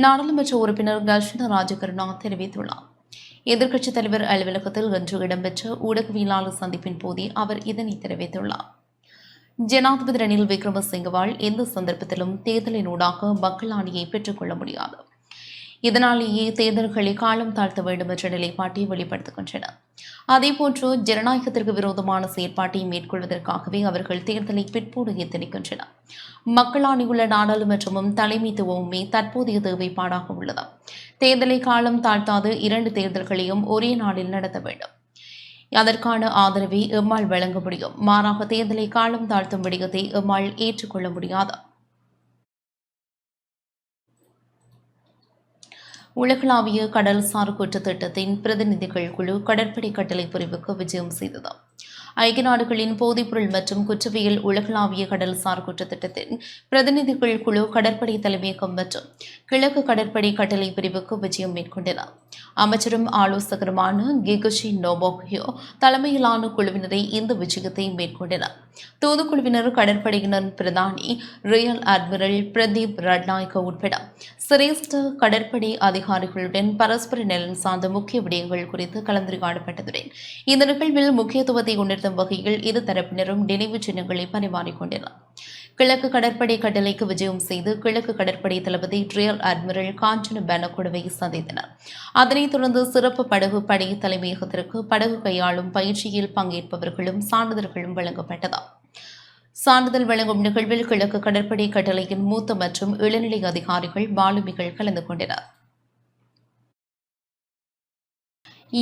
நாடாளுமன்ற உறுப்பினர் கர்சன ராஜகருணா தெரிவித்துள்ளார். எதிர்க்கட்சித் தலைவர் அலுவலகத்தில் இன்று இடம்பெற்ற ஊடகவியலாளர் சந்திப்பின் போதே அவர் இதனை தெரிவித்துள்ளார். ஜனாதிபதி ரணில் விக்ரமசிங்கவால் எந்த சந்தர்ப்பத்திலும் தேர்தலினூடாக மக்கள் ஆணையை பெற்றுக்கொள்ள முடியாது. இதனாலேயே தேர்தல்களை காலம் தாழ்த்த வேண்டும் என்ற நிலைப்பாட்டை வெளிப்படுத்துகின்றன. அதேபோன்று ஜனநாயகத்திற்கு விரோதமான செயற்பாட்டை மேற்கொள்வதற்காகவே அவர்கள் தேர்தலை பிற்போடு எத்தனிக்கின்றனர். மக்கள் ஆணையுள்ள நாடாளுமன்றமும் தலைமைத்துவமுமே தற்போதைய தேவைப்பாடாக உள்ளது. தேர்தலை காலம் தாழ்த்தாது 2 தேர்தல்களையும் ஒரே நாளில் நடத்த வேண்டும். அதற்கான ஆதரவை எம்மால் வழங்க முடியும். மாறாக தேர்தலை காலம் தாழ்த்தும் விடயத்தை எம்மால் ஏற்றுக்கொள்ள முடியாது. உலகளாவிய கடல்சார் குற்ற திட்டத்தின் பிரதிநிதிகள் குழு கடற்படை கட்டளை பிரிவுக்கு விஜயம் செய்தது. ஐக்கிய நாடுகளின் போதைப்பொருள் மற்றும் குற்றவியல் உலகளாவிய கடல்சார் குற்ற திட்டத்தின் பிரதிநிதிகள் குழு கடற்படை தலைமையகம் மற்றும் கிழக்கு கடற்படை கட்டளை பிரிவுக்கு விஜயம் மேற்கொண்டனர். அமைச்சரும் ஆலோசகருமான கிகுஷி நோபோகியோ தலைமையிலான குழுவினரை இந்த விஜயத்தை மேற்கொண்டனர். தூதுக்குழுவினர் கடற்படையினர் பிரதானி ரியல் அட்மிரல் பிரதீப் ரட்நாயக்க உட்பட சிரேஷ்ட கடற்படை அதிகாரிகளுடன் பரஸ்பர நலன் சார்ந்த முக்கிய விடயங்கள் குறித்து கலந்துரையாடப்பட்டதுடன் இந்த நிகழ்வில் முக்கியத்துவத்தை உணர்த்தும் வகையில் இரு தரப்பினரும் நினைவு சின்னங்களை பரிமாறிக்கொண்டனர். கிழக்கு கடற்படை கட்டளைக்கு விஜயம் செய்து கிழக்கு கடற்படை தளபதி ரியல் அட்மிரல் காஞ்சன பெனகுடவை சந்தித்தனர். அதனைத் தொடர்ந்து சிறப்பு படகு படை தலைமையகத்திற்கு படகு கையாளும் பயிற்சியில் பங்கேற்பவர்களும் சான்றிதழ்களும் வழங்கப்பட்டது. சான்றிதழ் வழங்கும் நிகழ்வில் கிழக்கு கடற்படை கட்டளையின் மூத்த மற்றும் இளநிலை அதிகாரிகள் மாலுமிகள் கலந்து கொண்டனர்.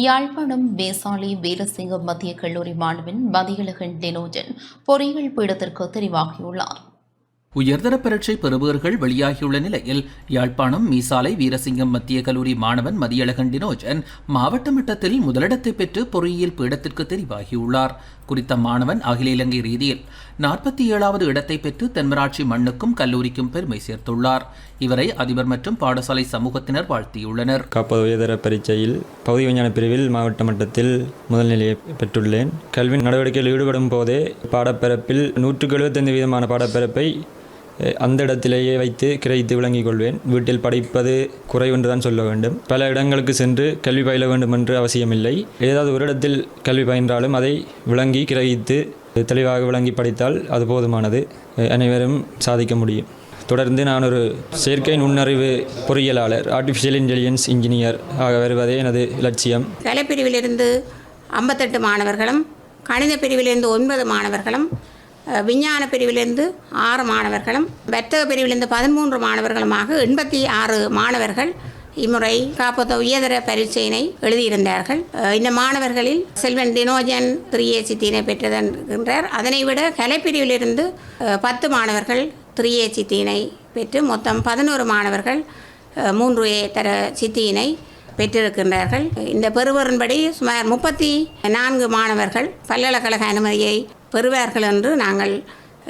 யாழ்ப்பாணம் வேசாலி வீரசிங்கம் மத்திய கல்லூரி மாணவன் மதியழகன் டினோஜன் பொறியியல் பீடத்திற்கு தெரிவாகியுள்ளார். உயர்தர பரீட்சை பெறுபவர்கள் வெளியாகியுள்ள நிலையில் யாழ்ப்பாணம் மீசாலை வீரசிங்கம் மத்திய கல்லூரி மாணவன் மதியழகன் டினோஜன் மாவட்ட மட்டத்தில் முதலிடத்தை பெற்று பொறியியல் பீடத்திற்கு தெரிவாகியுள்ளார். குறித்த மாணவன் அகில இலங்கை ரீதியில் 47வது இடத்தை பெற்று தென்மராட்சி மண்ணுக்கும் கல்லூரிக்கும் பெருமை சேர்த்துள்ளார். இவரை அதிபர் மற்றும் பாடசாலை சமூகத்தினர் வாழ்த்தியுள்ளனர். காப்பது உயர்தர பரீட்சையில் பகுதி விஞ்ஞான பிரிவில் மாவட்ட மட்டத்தில் முதல் நிலையை பெற்றுள்ளேன். கல்வி நடவடிக்கையில் ஈடுபடும் போதே பாடப்பரப்பில் 175% பாடப்பரப்பை அந்த இடத்திலேயே வைத்து கிரகித்து விளங்கிக் கொள்வேன். வீட்டில் படிப்பது குறைவென்று தான் சொல்ல வேண்டும். பல இடங்களுக்கு சென்று கல்வி பயில வேண்டும் என்று அவசியமில்லை. ஏதாவது ஒரு இடத்தில் கல்வி பயின்றாலும் அதை விளங்கி கிரகித்து தெளிவாக விளங்கி படித்தால் அது போதுமானது. அனைவரும் சாதிக்க முடியும். தொடர்ந்து நான் ஒரு செயற்கை நுண்ணறிவு பொறியியலாளர், ஆர்டிஃபிஷியல் இன்டெலிஜென்ஸ் இன்ஜினியர் ஆக வருவதே எனது லட்சியம். கலைப்பிரிவிலிருந்து 58 மாணவர்களும், கணித பிரிவிலிருந்து 9 மாணவர்களும், விஞ்ஞான பிரிவிலிருந்து 6 மாணவர்களும், வர்த்தக பிரிவிலிருந்து 13 மாணவர்களுமாக 86 மாணவர்கள் இம்முறை காப்போத்த உயர்தர பரீட்சையினை எழுதியிருந்தார்கள். இந்த மாணவர்களில் செல்வன் டினோஜன் 3A பெற்றதென்றார். அதனை விட கலைப்பிரிவிலிருந்து 10 மாணவர்கள் 3A சித்தியினை பெற்று மொத்தம் 11 மாணவர்கள் 3A தர சித்தியினை பெற்றிருக்கின்றார்கள். இந்த பெறுவரின்படி சுமார் 34 மாணவர்கள் பல்கலைக்கழக அனுமதியை பெறுவார்கள் என்று நாங்கள்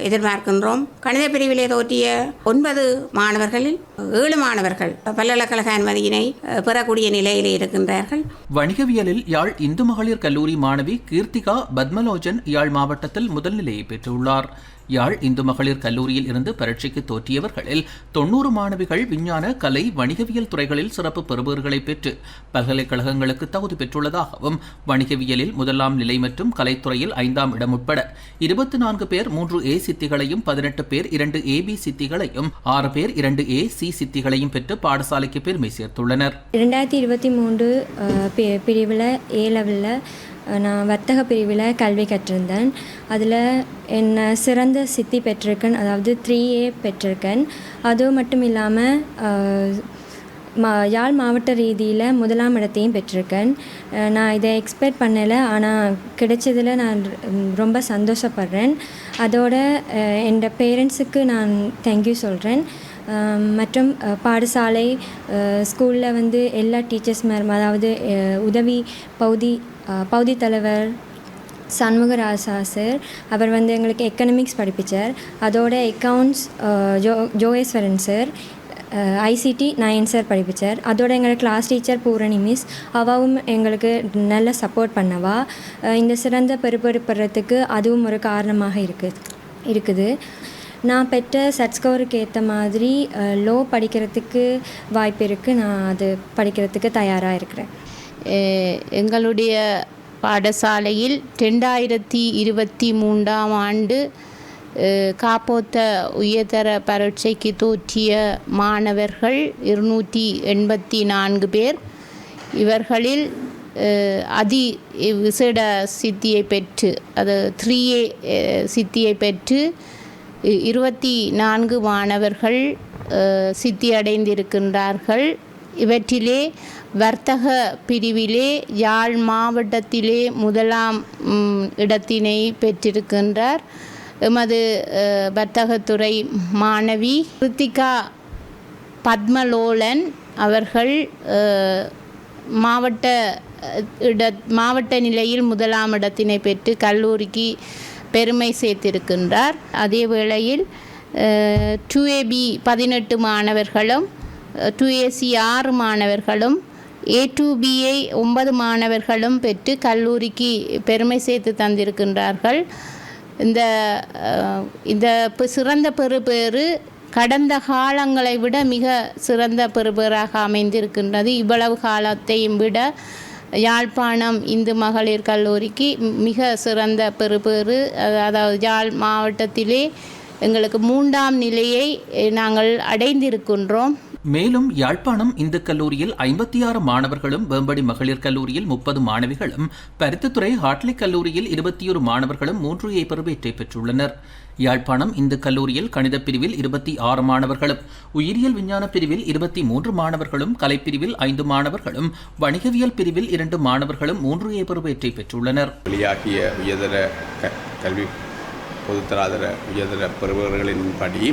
எதிர்பார்க்கின்றோம். கணித பிரிவிலே தோற்றிய 9 மாணவர்களில் 7 மாணவர்கள் பல்கலைக்கழக அனுமதியினை பெறக்கூடிய நிலையிலே இருக்கின்றார்கள். வணிகவியலில் யாழ் இந்து மகளிர் கல்லூரி மாணவி கீர்த்திகா பத்மலோச்சன் யாழ் மாவட்டத்தில் முதல் நிலையை பெற்றுள்ளார். யாழ் இந்து மகளிர் கல்லூரியில் இருந்து பரீட்சைக்கு தோற்றியவர்களில் 90 மாணவிகள் விஞ்ஞான, கலை, வணிகவியல் துறைகளில் சிறப்பு பெறுபேறுகளை பெற்று பல்கலைக்கழகங்களுக்கு தகுதி பெற்றுள்ளதாகவும், வணிகவியலில் 1ஆம் நிலை மற்றும் கலைத்துறையில் 5ஆம் இடம் உட்பட 24 பேர் 3A சித்திகளையும், 18 பேர் 2AB சித்திகளையும், 6 பேர் 2AC சித்திகளையும் பெற்று பாடசாலைக்கு பெருமை சேர்த்துள்ளனர். 2023 பிரிவில் ஏ லெவலில் நான் வர்த்தக பிரிவில் கல்வி கற்றிருந்தேன். அதில் என்ன சிறந்த சித்தி பெற்றிருக்கேன், அதாவது 3A பெற்றிருக்கேன். அதுவும் மட்டும் இல்லாமல் யாழ் மாவட்ட ரீதியில் 1ஆம் இடத்தையும் பெற்றிருக்கேன். நான் இதை எக்ஸ்பெக்ட் பண்ணலை, ஆனால் கிடைச்சதில் நான் ரொம்ப சந்தோஷப்படுறேன். அதோட என் பேரண்ட்ஸுக்கு நான் தேங்க்யூ சொல்கிறேன். மற்றும் பாடசாலை ஸ்கூலில் வந்து எல்லா டீச்சர்ஸ் அதாவது உதவி பகுதி தலைவர் சண்முகராசா சார், அவர் வந்து எங்களுக்கு எக்கனாமிக்ஸ் படிப்பிச்சார். அதோட accounts Jogeswaran sir, ICT Nayan sir படிப்பிச்சார். அதோட எங்களோட கிளாஸ் டீச்சர் பூரணி மிஸ், அவாவும் எங்களுக்கு நல்ல சப்போர்ட் பண்ணவா. இந்த சிறந்த பெறுபடுறதுக்கு அதுவும் ஒரு காரணமாக இருக்குது. நான் பெற்ற செட் ஸ்கோருக்கு ஏற்ற மாதிரி லோ படிக்கிறதுக்கு வாய்ப்பு இருக்குது. நான் அது படிக்கிறதுக்கு தயாராக இருக்கிறேன். எங்களுடைய பாடசாலையில் 2023ஆம் ஆண்டு காப்போத்த உயர்தர பரீட்சைக்கு தோற்றிய மாணவர்கள் 284 பேர். இவர்களில் விசேட சித்தியை பெற்று, அது 3A சித்தியை பெற்று 24 மாணவர்கள் சித்தி அடைந்திருக்கின்றார்கள். இவற்றிலே வர்த்தக பிரிவிலே யாழ் மாவட்டத்திலே 1ஆம் இடத்தினை பெற்றிருக்கின்றார் எமது வர்த்தகத்துறை மாணவி கிருத்திகா பத்மலோலன் அவர்கள் மாவட்ட நிலையில் 1ஆம் இடத்தினை பெற்று கல்லூரிக்கு பெருமை சேர்த்திருக்கின்றார். அதே வேளையில் 2AB 18 மாணவர்களும், 2AC 6 மாணவர்களும், A2Bஐ 9 மாணவர்களும் பெற்று கல்லூரிக்கு பெருமை சேர்த்து தந்திருக்கின்றார்கள். இந்த சிறந்த பெறுபேறு கடந்த காலங்களை விட மிக சிறந்த பெறுபேறாக அமைந்திருக்கின்றது. இவ்வளவு காலத்தையும் விட யாழ்ப்பாணம் இந்து மகளிர் கல்லூரிக்கு மிக சிறந்த பெறுபேறு. அதாவது யாழ் மாவட்டத்திலே எங்களுக்கு 3ஆம் நிலையை நாங்கள் அடைந்திருக்கின்றோம். மேலும் யாழ்ப்பாணம் இந்து கல்லூரியில் 56 மாணவர்களும், வேம்படி மகளிர் கல்லூரியில் 30 மாணவிகளும், பருத்தித்துறை ஹாட்லி கல்லூரியில் 21 மாணவர்களும் 3A பெறுபேற்றை பெற்றுள்ளனர். யாழ்ப்பாணம் இந்து கல்லூரியில் கணித பிரிவில் 26 மாணவர்களும், உயிரியல் விஞ்ஞான பிரிவில் 23 மாணவர்களும், கலைப்பிரிவில் 5 மாணவர்களும், வணிகவியல் பிரிவில் 2 மாணவர்களும் 3A பெறுபேற்றை பெற்றுள்ளனர். வெளியாகிய உயர்தர கல்வி பொதுத்தராதர உயர்தர பெறுபவர்களின்படி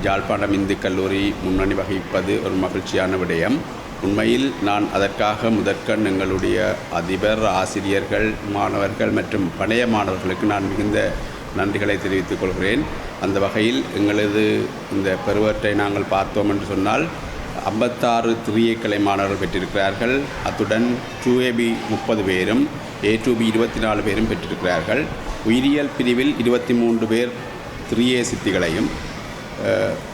யாழ்ப்பாணம் இந்து கல்லூரி முன்னணி வகிப்பது ஒரு மகிழ்ச்சியான விடயம். உண்மையில் நான் அதற்காக முதற்கண் எங்களுடைய அதிபர், ஆசிரியர்கள், மாணவர்கள் மற்றும் பழைய மாணவர்களுக்கு நான் மிகுந்த நன்றிகளை தெரிவித்துக் கொள்கிறேன். அந்த வகையில் எங்களது இந்த பெறுவற்றை நாங்கள் பார்த்தோம் என்று சொன்னால் 56 3A கலை மாணவர்கள் பெற்றிருக்கிறார்கள். அத்துடன் 2AB 30 பேரும், A2B 24 பேரும் பெற்றிருக்கிறார்கள். உயிரியல் பிரிவில் 23 பேர் 3A சித்திகளையும்,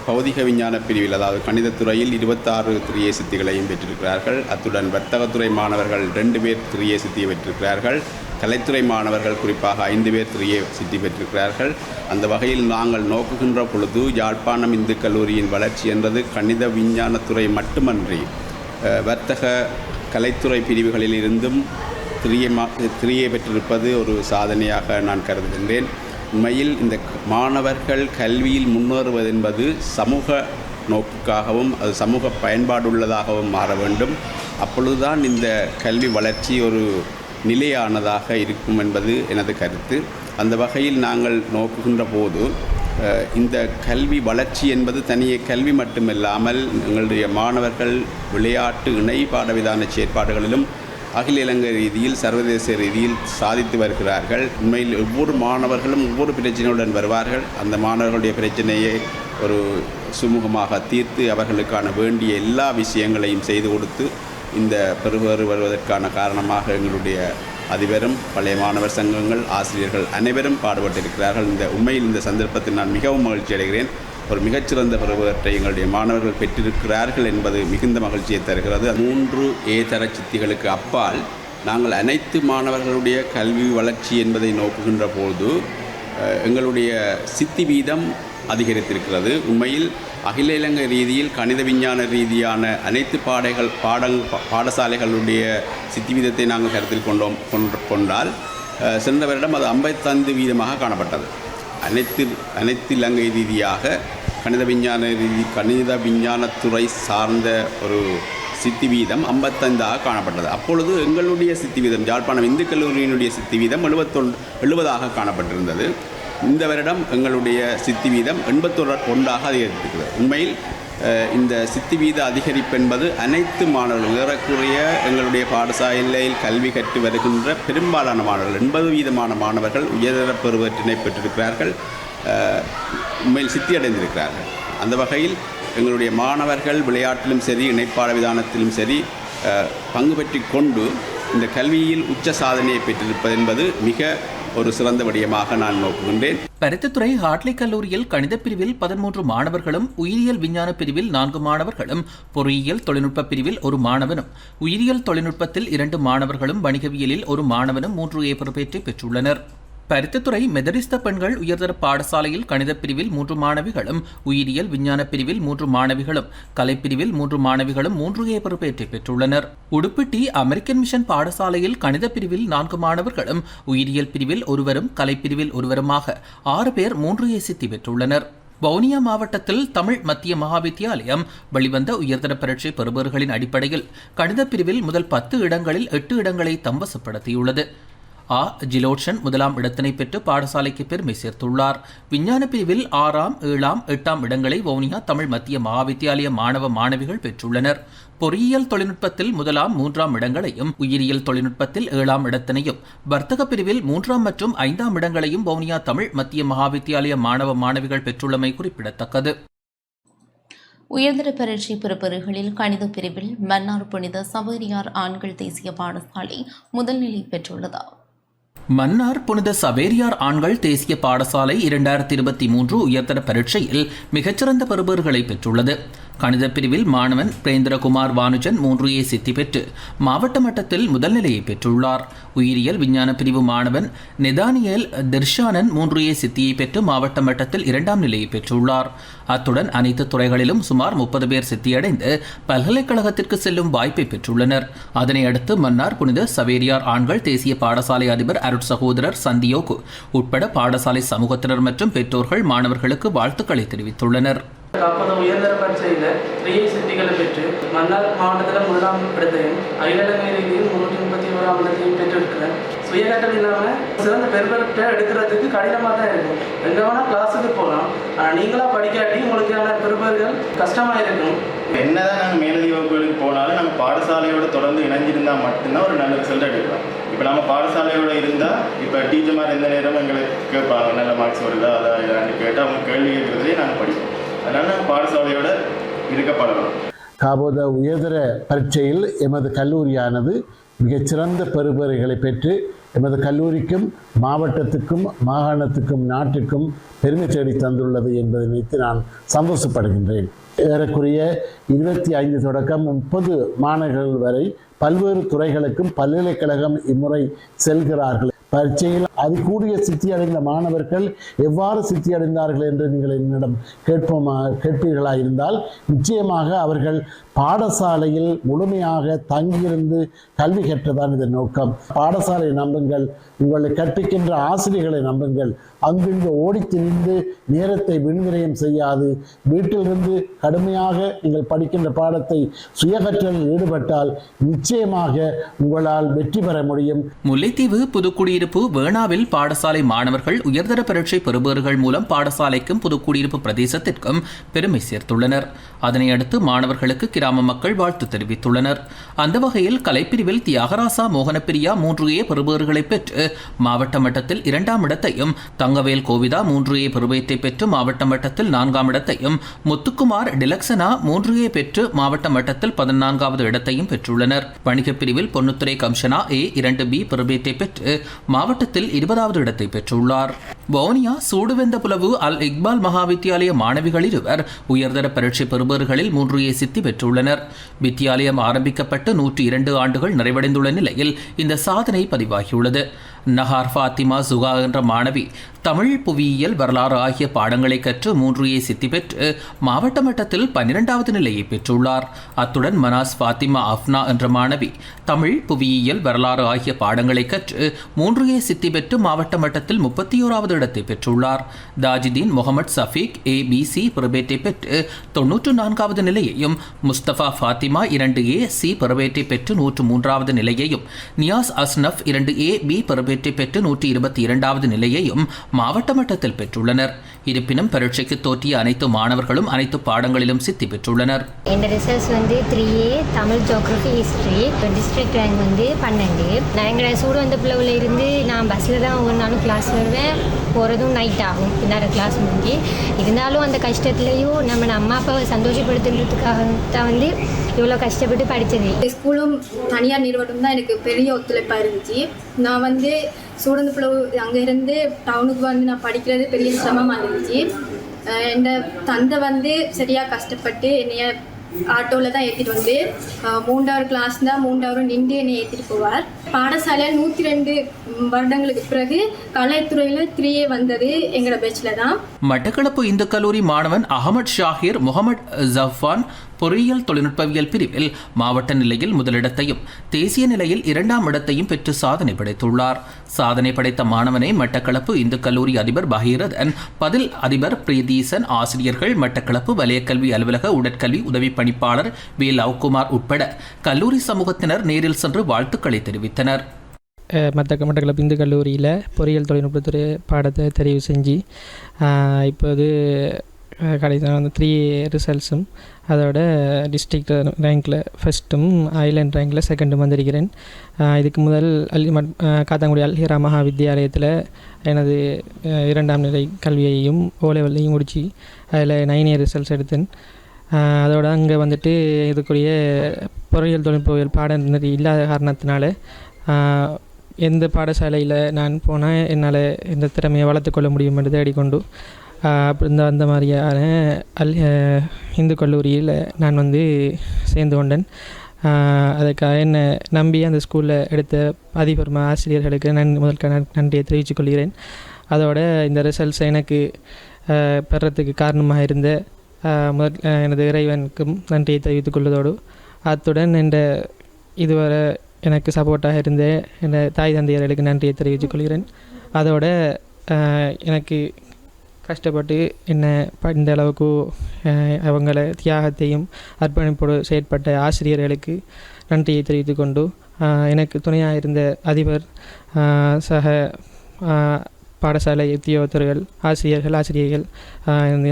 பௌதிக விஞ்ஞான பிரிவில் அதாவது கணிதத்துறையில் 26 3A சித்திகளையும் பெற்றிருக்கிறார்கள். அத்துடன் வர்த்தகத்துறை மாணவர்கள் 2 பேர் 3A சித்தியை பெற்றிருக்கிறார்கள். கலைத்துறை மாணவர்கள் குறிப்பாக 5 பேர் 3A சித்தி பெற்றிருக்கிறார்கள். அந்த வகையில் நாங்கள் நோக்குகின்ற பொழுது யாழ்ப்பாணம் இந்து கல்லூரியின் வளர்ச்சி என்பது கணித விஞ்ஞானத்துறை மட்டுமன்றி வர்த்தக கலைத்துறை பிரிவுகளில் இருந்தும் 3A பெற்றிருப்பது ஒரு சாதனையாக நான் கருதுகின்றேன். உண்மையில் இந்த மாணவர்கள் கல்வியில் முன்னேறுவது என்பது சமூக நோக்குக்காகவும் அது சமூக பயன்பாடுள்ளதாகவும் மாற வேண்டும். அப்பொழுதுதான் இந்த கல்வி வளர்ச்சி ஒரு நிலையானதாக இருக்கும் என்பது எனது கருத்து. அந்த வகையில் நாங்கள் நோக்குகின்ற போது இந்த கல்வி வளர்ச்சி என்பது தனியே கல்வி மட்டுமில்லாமல் எங்களுடைய மாணவர்கள் விளையாட்டு இணை பாடவிதான செயற்பாடுகளிலும் அகில இலங்கை ரீதியில் சர்வதேச ரீதியில் சாதித்து வருகிறார்கள். உண்மையில் ஒவ்வொரு மாணவர்களும் ஒவ்வொரு பிரச்சனையுடன் வருவார்கள். அந்த மாணவர்களுடைய பிரச்சனையை ஒரு சுமூகமாக தீர்த்து அவர்களுக்கான வேண்டிய எல்லா விஷயங்களையும் செய்து கொடுத்து இந்த பெறுபேறு வருவதற்கான காரணமாக எங்களுடைய அதிபரும் பழைய மாணவர் சங்கங்கள் ஆசிரியர்கள் அனைவரும் பாடுபட்டிருக்கிறார்கள். உண்மையில் இந்த சந்தர்ப்பத்தில் நான் மிகவும் மகிழ்ச்சி அடைகிறேன். ஒரு மிகச்சிறந்த பருவத்தை எங்களுடைய மாணவர்கள் பெற்றிருக்கிறார்கள் என்பது மிகுந்த மகிழ்ச்சியை தருகிறது. 3A தர சித்திகளுக்கு அப்பால் நாங்கள் அனைத்து மாணவர்களுடைய கல்வி வளர்ச்சி என்பதை நோக்குகின்ற போது எங்களுடைய சித்தி வீதம் அதிகரித்திருக்கிறது. உண்மையில் அகில இலங்கை ரீதியில் கணித விஞ்ஞான ரீதியான அனைத்து பாடசாலைகளுடைய சித்தி வீதத்தை நாங்கள் கருத்தில் கொண்டால் சென்ற வருடம் அது 55 வீதமாக காணப்பட்டது. அனைத்து இலங்கை ரீதியாக கணித விஞ்ஞானத்துறை சார்ந்த ஒரு சித்தி வீதம் 55ஆக காணப்பட்டது. அப்பொழுது எங்களுடைய சித்தி வீதம் யாழ்ப்பாணம் இந்து கல்லூரியினுடைய சித்தி வீதம் 70ஆக காணப்பட்டிருந்தது. இந்த வருடம் எங்களுடைய சித்தி வீதம் 81ஆக அதிகரித்திருக்கிறது. உண்மையில் இந்த சித்தி வீத அதிகரிப்பு என்பது அனைத்து மாணவர்கள் ஏறக்குறைய எங்களுடைய பாடசாலையில் கல்வி கற்று வருகின்ற பெரும்பாலான மாணவர்கள் 80% மாணவர்கள் உயர்தர பெறுவற்றினை பெற்றிருக்கிறார்கள், உண்மையில் சித்தி அடைந்திருக்கிறார்கள். அந்த வகையில் எங்களுடைய மாணவர்கள் விளையாட்டிலும் சரி இணைப்பாட விதானத்திலும் சரி பங்கு பெற்றி கொண்டு இந்த கல்வியில் உச்ச சாதனையை பெற்றிருப்பது என்பது மிக ஒரு சிறந்த விடயமாக நான் நோக்குகின்றேன். பருத்தித்துறை ஹார்ட்லி கல்லூரியில் கணித பிரிவில் 13 மாணவர்களும், உயிரியல் விஞ்ஞான பிரிவில் 4 மாணவர்களும், பொறியியல் தொழில்நுட்ப பிரிவில் 1 மாணவனும், உயிரியல் தொழில்நுட்பத்தில் 2 மாணவர்களும், வணிகவியலில் 1 மாணவனும் 3A பொறுப்பேற்றை பெற்றுள்ளனர். பருத்தித்துறை மெதடிஸ்த பெண்கள் உயர்தர பாடசாலையில் கணித பிரிவில் 3 மாணவிகளும், உயிரியல் விஞ்ஞான பிரிவில் 3 மாணவிகளும், கலைப்பிரிவில் 3 மாணவிகளும் 3A பொறுப்பேற்றை பெற்றுள்ளனர். உடுப்பிட்டி அமெரிக்கன் மிஷன் பாடசாலையில் கணித பிரிவில் 4 மாணவர்களும், உயிரியல் பிரிவில் 1வரும், கலைப்பிரிவில் 1வருமாக 6 பேர் 3A சித்தி பெற்றுள்ளனர். வவுனியா மாவட்டத்தில் தமிழ் மத்திய மகாவித்தியாலயம் வெளிவந்த உயர்தர பரீட்சை பெறுபவர்களின் அடிப்படையில் கணித பிரிவில் முதல் 10 இடங்களில் 8 இடங்களை தம்வசப்படுத்தியுள்ளது. ஜிலோட்சன் 1ஆம் இடத்தினை பெற்று பாடசாலைக்கு பெருமை சேர்த்துள்ளார். விஞ்ஞான பிரிவில் 6ஆம், 7ஆம், 8ஆம் இடங்களை வவுனியா தமிழ் மத்திய மகாவித்தியாலய மாணவ மாணவிகள் பெற்றுள்ளனர். பொறியியல் தொழில்நுட்பத்தில் 1ஆம், 3ஆம் இடங்களையும், உயிரியல் தொழில்நுட்பத்தில் 7ஆம் இடத்தினையும், வர்த்தக பிரிவில் 3ஆம் மற்றும் 5ஆம் இடங்களையும் வவுனியா தமிழ் மத்திய மகாவித்தியாலய மாணவ மாணவிகள் பெற்றுள்ளமை குறிப்பிடத்தக்கது. உயர்தர பரீட்சை பெறுபவர்களில் கணித பிரிவில் மன்னார் புனித சவேரியார் ஆண்கள் தேசிய பாடசாலை முதல் நிலை பெற்றுள்ளது. மன்னார் புனித சவேரியார் ஆண்கள் தேசிய பாடசாலை 2023 உயர்தர பரீட்சையில் மிகச்சிறந்த பெறுபவர்களை பெற்றுள்ளது. கணித பிரிவில் மாணவன் பிரேந்திரகுமார் வானுஜன் 3A சித்தி பெற்று மாவட்ட மட்டத்தில் முதல் நிலையை பெற்றுள்ளார். உயிரியல் விஞ்ஞான பிரிவு மாணவன் நெதானியல் திர்ஷானன் 3A சித்தியை பெற்று மாவட்ட மட்டத்தில் 2ஆம் நிலையை பெற்றுள்ளார். அத்துடன் அனைத்து துறைகளிலும் சுமார் 30 பேர் சித்தியடைந்து பல்கலைக்கழகத்திற்கு செல்லும் வாய்ப்பை பெற்றுள்ளனர். அதனை அடுத்து மன்னார் புனித சவேரியார் ஆண்கள் தேசிய பாடசாலை அதிபர் சகோதரர் சந்தியோகு உட்பட பாடசாலை சமூகத்தினர் மற்றும் பெற்றோர்கள் மாணவர்களுக்கு வாழ்த்துக்களை தெரிவித்துள்ளனர். உயர்தர பரீட்சையில் 3A சித்திகளை பெற்று மன்னார் மாவட்டத்தில் 1ஆம் இடத்தையும், அகில இலங்கை ரீதியில் 331ஆம் இடத்தையும் பெற்றிருக்கிறேன். சுயகட்டம் இல்லாமல் சிறந்த பெருபெற்ற எடுக்கிறதுக்கு கடினமாக தான் இருக்கும். எங்கே வேணால் கிளாஸுக்கு போகலாம், ஆனால் நீங்களாக படிக்காட்டி உங்களுக்கான பெறுபவர்கள் கஷ்டமாக இருக்கும். என்னதான் நாங்கள் மேலதி வகுப்புகளுக்கு போனாலும் நம்ம பாடசாலையோடு தொடர்ந்து இணைஞ்சிருந்தால் மட்டும்தான் ஒரு நல்ல ரிசல்ட் எடுக்கலாம். இப்போ நம்ம பாடசாலையோடு இருந்தால் இப்போ டீச்சர்மார் எந்த நேரமும் எங்களுக்கு கேட்பாங்க, நல்ல மார்க்ஸ் வருதா அதான் கேட்டால் அவங்க கேள்வி கேட்குறதுலேயே நாங்கள் படிப்போம். அதனால் நாங்கள் பாடசாலையோடு இருக்கப்படலாம். காபோத உயர்தர பரீட்சையில் எமது கல்லூரியானது மிகச்சிறந்த பெறுபவர்களை பெற்று எமது கல்லூரிக்கும் மாவட்டத்துக்கும் மாகாணத்துக்கும் நாட்டுக்கும் பெருமை தேடி தந்துள்ளது என்பதை நினைத்து நான் சந்தோஷப்படுகின்றேன். ஏறக்குறைய 25 தொடக்கம் 30 மாணவர்கள் வரை பல்வேறு துறைகளுக்கும் பல்கலைக்கழகம் இம்முறை செல்கிறார்கள். பரீட்சையில் அதிகூடிய சித்தி அடைந்த மாணவர்கள் எவ்வாறு சித்தி அடைந்தார்கள் என்று நீங்கள் என்னிடம் கேட்பீர்களாயிருந்தால் நிச்சயமாக அவர்கள் பாடசாலையில் முழுமையாக தங்கியிருந்து கல்வி கற்றதான் இதன் நோக்கம். பாடசாலை நம்புங்கள், உங்களை கற்பிக்கின்ற ஆசிரியர்களை நம்புங்கள். அங்கிருந்து ஓடி திரிந்து நேரத்தை விண்விரயம் செய்யாது வீட்டிலிருந்து கடுமையாக நீங்கள் படிக்கின்ற பாடத்தை சுயகற்றலில் ஈடுபட்டால் நிச்சயமாக உங்களால் வெற்றி பெற முடியும். முல்லைத்தீவு புதுக்குடியிருப்பு வேணா விழாவில் பாடசாலை மாணவர்கள் உயர்தர பரீட்சை பெறுபவர்கள் மூலம் பாடசாலைக்கும் புதுக்குடியிருப்பு பிரதேசத்திற்கும் பெருமை சேர்த்துள்ளனர். அதனையடுத்து மாணவர்களுக்கு கிராம மக்கள் வாழ்த்து தெரிவித்துள்ளனர். அந்த வகையில் கலைப்பிரிவில் தியாகராசா மோகனப்பிரியா 3A பெறுபவர்களை பெற்று மாவட்ட மட்டத்தில் 2ஆம் இடத்தையும், தங்கவேல் கோவிதா 3A பெறுபேற்றை பெற்று மாவட்ட மட்டத்தில் 4ஆம் இடத்தையும், முத்துக்குமார் டிலக்சனா 3A பெற்று மாவட்ட மட்டத்தில் 14வது இடத்தையும் பெற்றுள்ளனர். வணிகப் பிரிவில் பொன்னுத்துறை கம்ஷனா A 2B பெறுபேற்றை பெற்று மாவட்டத்தில் 20வது இடத்தை பெற்றுள்ளார். வவுனியா சூடுவெந்த புலவு அல் இக்பால் மகாவித்தியாலய மாணவிகள் இருவர் உயர்தர பரீட்சை பெறுபவர்களில் 3A சித்தி பெற்றுள்ளனர். வித்தியாலயம் ஆரம்பிக்கப்பட்டு 102 ஆண்டுகள் நிறைவடைந்துள்ள நிலையில் இந்த சாதனை பதிவாகியுள்ளது. நஹார் ஃபாத்திமா சுகா என்ற மாணவி தமிழ், புவியியல், வரலாறு ஆகிய பாடங்களை கற்று 3A சித்தி பெற்று மாவட்ட மட்டத்தில் 12வது நிலையை பெற்றுள்ளார். அத்துடன் மனாஸ் ஃபாத்திமா அஃப்னா என்ற மாணவி தமிழ், புவியியல், வரலாறு ஆகிய பாடங்களை கற்று 3A சித்தி பெற்று மாவட்ட மட்டத்தில் 31வது இடத்தை பெற்றுள்ளார். தாஜிதீன் முகமது சஃபீக் ABC பெறுபேற்றை பெற்று 94வது நிலையையும், முஸ்தபா ஃபாத்திமா 2A C பெறுபேற்றை பெற்று 103வது நிலையையும், நியாஸ் அஸ்னப் 2A B பெறுபேற்றை பெற்று 122வது நிலையையும் மாவட்ட மட்டத்தில் பெற்றுள்ளனர். இருப்பினும் பரீட்சைக்கு தோற்றிய அனைத்து மாணவர்களும் அனைத்து பாடங்களிலும் சித்தி பெற்றுள்ளனர். இந்த results 3A Tamil, geography, history. District rank 12. நான் எங்களை சூடுவந்த பிளவில் இருந்து நான் பஸ்ஸில் தான் ஒவ்வொரு நாளும் கிளாஸ் வருவேன். போகிறதும் நைட் ஆகும் பின்னாடி கிளாஸ் முடிஞ்சு. இருந்தாலும் அந்த கஷ்டத்துலேயும் நம்ம அம்மா அப்பாவை சந்தோஷப்படுத்துறதுக்காக தான் இவ்வளோ கஷ்டப்பட்டு படித்தது. ஸ்கூலும் தனியார் நிறுவனம் தான் எனக்கு பெரிய ஒத்துழைப்பாக இருந்துச்சு. நான் சூடந்து பிளவு அங்கே இருந்து டவுனுக்கு நான் படிக்கிறது பெரிய சிரமமாக இருந்துச்சு. என் தந்தை சரியாக கஷ்டப்பட்டு என்னைய ஆட்டோவில் தான் ஏற்றிட்டு 3வது கிளாஸ் தான் 3வது நின்று என்னை ஏற்றிட்டு போவார். பாடசாலையில் 102 வருடங்களுக்கு பிறகு கலைத்துறையில் 3A வந்தது எங்களோட பேச்சில் தான். மட்டக்களப்பு இந்து கல்லூரி மாணவன் அகமது ஷாஹிர் முகமது ஜஃபான் பொறியியல் தொழில்நுட்பவியல் பிரிவில் மாவட்ட நிலையில் முதலிடத்தையும், தேசிய நிலையில் 2ஆம் இடத்தையும் பெற்று சாதனை படைத்துள்ளார். சாதனை படைத்த மாணவனை மட்டக்களப்பு இந்து கல்லூரி அதிபர் பகீரதன், பதில் அதிபர் பிரியதீசன், ஆசிரியர்கள், மட்டக்களப்பு வலயக்கல்வி அலுவலக உடற்கல்வி உதவி பணிப்பாளர் வே லவ்குமார் உட்பட கல்லூரி சமூகத்தினர் நேரில் சென்று வாழ்த்துக்களை தெரிவித்தனர். மட்டக்களப்பு இந்து கல்லூரியில் பொறியியல் தொழில்நுட்பத்துறை பாடத்தை தெரிவு செஞ்சு இப்போது கடைசி 3A ரிசல்ட்ஸும் அதோட டிஸ்ட்ரிக்ட் ரேங்கில் ஃபஸ்ட்டும், ஐலண்ட் ரேங்கில் செகண்டும் வந்திருக்கிறேன். இதுக்கு முதல் காத்தாங்குடி அல்ஹிரா மகா வித்தியாலயத்தில் எனது 2ஆம் நிலை கல்வியையும் ஓலெவல்லையும் முடித்து அதில் 9A ரிசல்ட்ஸ் எடுத்தேன். அதோட அங்கே இதுக்குரிய பொறியியல் தொழில்நுட்பவியல் பாடம் இல்லாத காரணத்தினால எந்த பாடசாலையில் நான் போனால் என்னால் இந்த திறமையை வளர்த்துக்கொள்ள முடியும் என்று தேடிக்கொண்டு அந்த மாதிரியான இந்து கல்லூரியில் நான் சேர்ந்து கொண்டேன். அதுக்காக என்னை நம்பி அந்த ஸ்கூலில் எடுத்த அதிபர் ஆசிரியர்களுக்கு நன்றியை தெரிவித்துக் கொள்கிறேன். அதோட இந்த ரிசல்ட்ஸ் எனக்கு பெறத்துக்கு காரணமாக இருந்த எனது இறைவனுக்கும் நன்றியை தெரிவித்துக் கொள்வதோடு, அத்துடன் இதுவரை எனக்கு சப்போர்ட்டாக இருந்த என் தாய் தந்தையர்களுக்கு நன்றியை தெரிவித்துக் கொள்கிறேன். அதோட எனக்கு கஷ்டப்பட்டு என்னை இந்த அளவுக்கு அவங்கள தியாகத்தையும் அர்ப்பணிப்போடு செயற்பட்ட ஆசிரியர்களுக்கு நன்றியை தெரிவித்து கொண்டு, எனக்கு துணையாக இருந்த அதிபர், சக பாடசாலை உத்தியோகத்தர்கள், ஆசிரியர்கள்,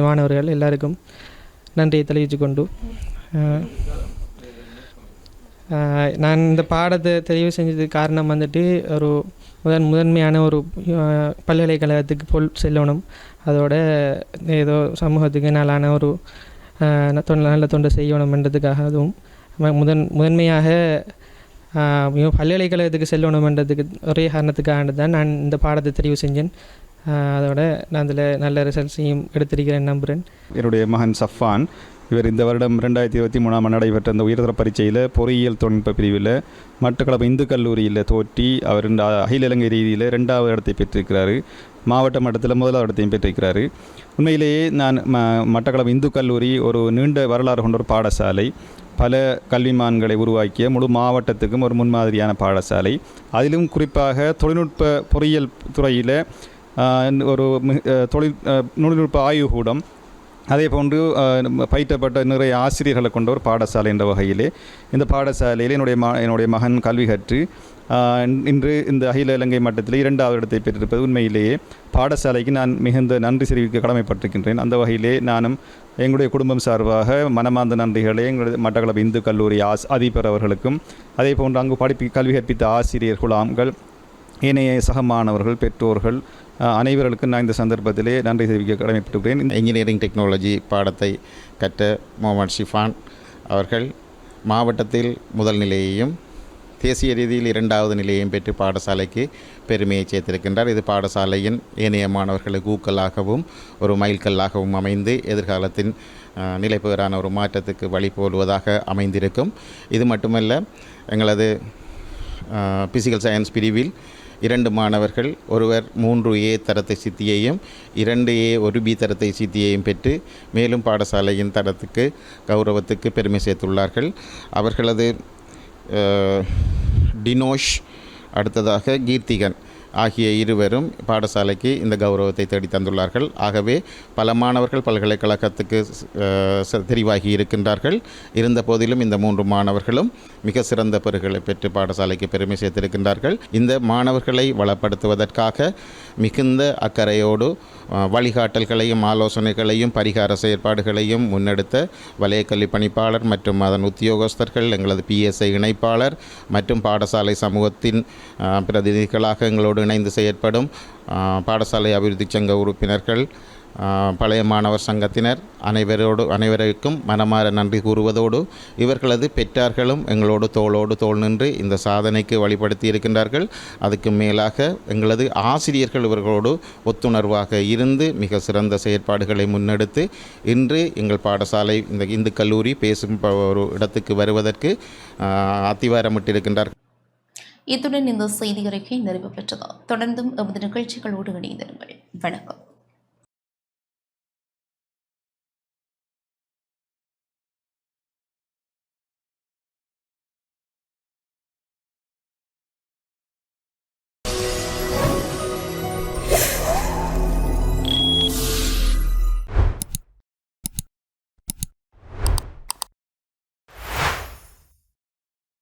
மாணவர்கள் எல்லாருக்கும் நன்றியை தெரிவித்து கொண்டு, நான் இந்த பாடத்தை தெரிவு செஞ்சதுக்கு காரணம் ஒரு முதன்மையான ஒரு பல்கலைக்கழகத்துக்கு செல்லணும். அதோட ஏதோ சமூகத்துக்கு நல்லான ஒரு நல்ல தொண்டை செய்யணுமென்றதுக்காக, அதுவும் முதன்மையாக பல்கலைக்கழகத்துக்கு செல்லணுமென்றதுக்கு ஒரே காரணத்துக்காக தான் நான் இந்த பாடத்தை தெரிவு செஞ்சேன். அதோட நான் அதில் நல்ல ரிசல்ட்ஸையும் எடுத்திருக்கிறேன் நம்புகிறேன். என்னுடைய மகன் சஃபான், இவர் இந்த வருடம் 2023 நடைபெற்ற அந்த உயர்தர பரீட்சையில் பொறியியல் தொழில்நுட்ப பிரிவில் மட்டக்களப்பு இந்து கல்லூரியில் தோற்றி அவர் அகில இலங்கை ரீதியில் 2வது இடத்தை பெற்றிருக்கிறார். மாவட்ட மட்டத்தில் 1வது இடத்தையும் பெற்றிருக்கிறார். உண்மையிலேயே நான் மட்டக்களப்பு இந்து கல்லூரி ஒரு நீண்ட வரலாறு கொண்ட ஒரு பாடசாலை, பல கல்விமான்களை உருவாக்கிய முழு மாவட்டத்துக்கும் ஒரு முன்மாதிரியான பாடசாலை. அதிலும் குறிப்பாக தொழில்நுட்ப பொறியியல் துறையில் ஒரு தொழில்நுட்ப ஆய்வுக்கூடம், அதே போன்று பயிற்றப்பட்ட நிறைய ஆசிரியர்களை கொண்ட ஒரு பாடசாலை என்ற வகையிலே இந்த பாடசாலையில் என்னுடைய மகன் கல்வி கற்று இன்று இந்த அகில இலங்கை மட்டத்தில் 2வது இடத்தை பெற்றிருப்பது உண்மையிலேயே பாடசாலைக்கு நான் மிகுந்த நன்றி தெரிவிக்க கடமைப்பட்டிருக்கின்றேன். அந்த வகையிலே நானும் எங்களுடைய குடும்பம் சார்பாக மனமார்ந்த நன்றிகளை எங்களுடைய மட்டக்களப்பு இந்து கல்லூரி அதிபர் அவர்களுக்கும் அதே போன்று அங்கு கல்வி கற்பித்த ஆசிரியர் குழாம்கள் ஏனைய சக மாணவர்கள் பெற்றோர்கள் அனைவர்களுக்கும் நான் இந்த சந்தர்ப்பத்திலே நன்றி தெரிவிக்க கடமைப்பட்டுகிறேன். இன்ஜினியரிங் டெக்னாலஜி பாடத்தை கற்ற முகமது ஷிஃபான் அவர்கள் மாவட்டத்தில் முதல் நிலையையும் தேசிய ரீதியில் 2வது நிலையையும் பெற்று பாடசாலைக்கு பெருமையை சேர்த்திருக்கின்றார். இது பாடசாலையின் ஏனைய மாணவர்களுக்கு ஊக்கலாகவும் ஒரு மைல்கல்லாகவும் அமைந்து எதிர்காலத்தின் நிலைபெறான ஒரு மாற்றத்துக்கு வழிபோடுவதாக அமைந்திருக்கும். இது மட்டுமல்ல, எங்களது பிசிக்கல் சயின்ஸ் பிரிவில் 2 மாணவர்கள், ஒருவர் 3A தரத்தை சித்தியையும் 2A 1B தரத்தை சித்தியையும் பெற்று மேலும் பாடசாலையின் தரத்துக்கு கௌரவத்துக்கு பெருமை சேர்த்துள்ளார்கள். அவர்களது டினோஷ் அடுத்ததாக கீர்த்திகன் ஆகிய இருவரும் பாடசாலைக்கு இந்த கௌரவத்தை தேடி தந்துள்ளார்கள். ஆகவே பல மாணவர்கள் பல்கலைக்கழகத்துக்கு தெரிவாகி இருக்கின்றார்கள். இருந்த போதிலும் இந்த 3 மாணவர்களும் மிக சிறந்த பெறுகளை பெற்று பாடசாலைக்கு பெருமை சேர்த்திருக்கின்றார்கள். இந்த மாணவர்களை வளப்படுத்துவதற்காக மிகுந்த அக்கறையோடு வழிகாட்டல்களையும் ஆலோசனைகளையும் பரிகார செயற்பாடுகளையும் முன்னெடுத்த வலயக்கல்வி பணிப்பாளர் மற்றும் அதன் உத்தியோகஸ்தர்கள், எங்களது PSI இணைப்பாளர் மற்றும் பாடசாலை சமூகத்தின் பிரதிநிதிகளாக எங்களோடு இணைந்து செயற்படும் பாடசாலை அபிவிருத்தி சங்க உறுப்பினர்கள், பழைய மாணவர் சங்கத்தினர் அனைவருக்கும் மனமாற நன்றி கூறுவதோடு இவர்களது பெற்றார்களும் எங்களோடு தோளோடு தோள் நின்று இந்த சாதனைக்கு வழிபடுத்தி இருக்கின்றார்கள். அதுக்கு மேலாக எங்களது ஆசிரியர்கள் இவர்களோடு ஒத்துணர்வாக இருந்து மிக சிறந்த செயற்பாடுகளை முன்னெடுத்து இன்று எங்கள் பாடசாலை இந்த இந்து கல்லூரி பேசும் ஒரு இடத்துக்கு வருவதற்கு அத்திவாரமிட்டிருக்கின்றார்கள். இத்துடன் இந்த செய்தி அறிக்கை நிறைவு பெற்றது. தொடர்ந்தும் எமது நிகழ்ச்சிகளோடு இணைந்திருங்கள். வணக்கம்.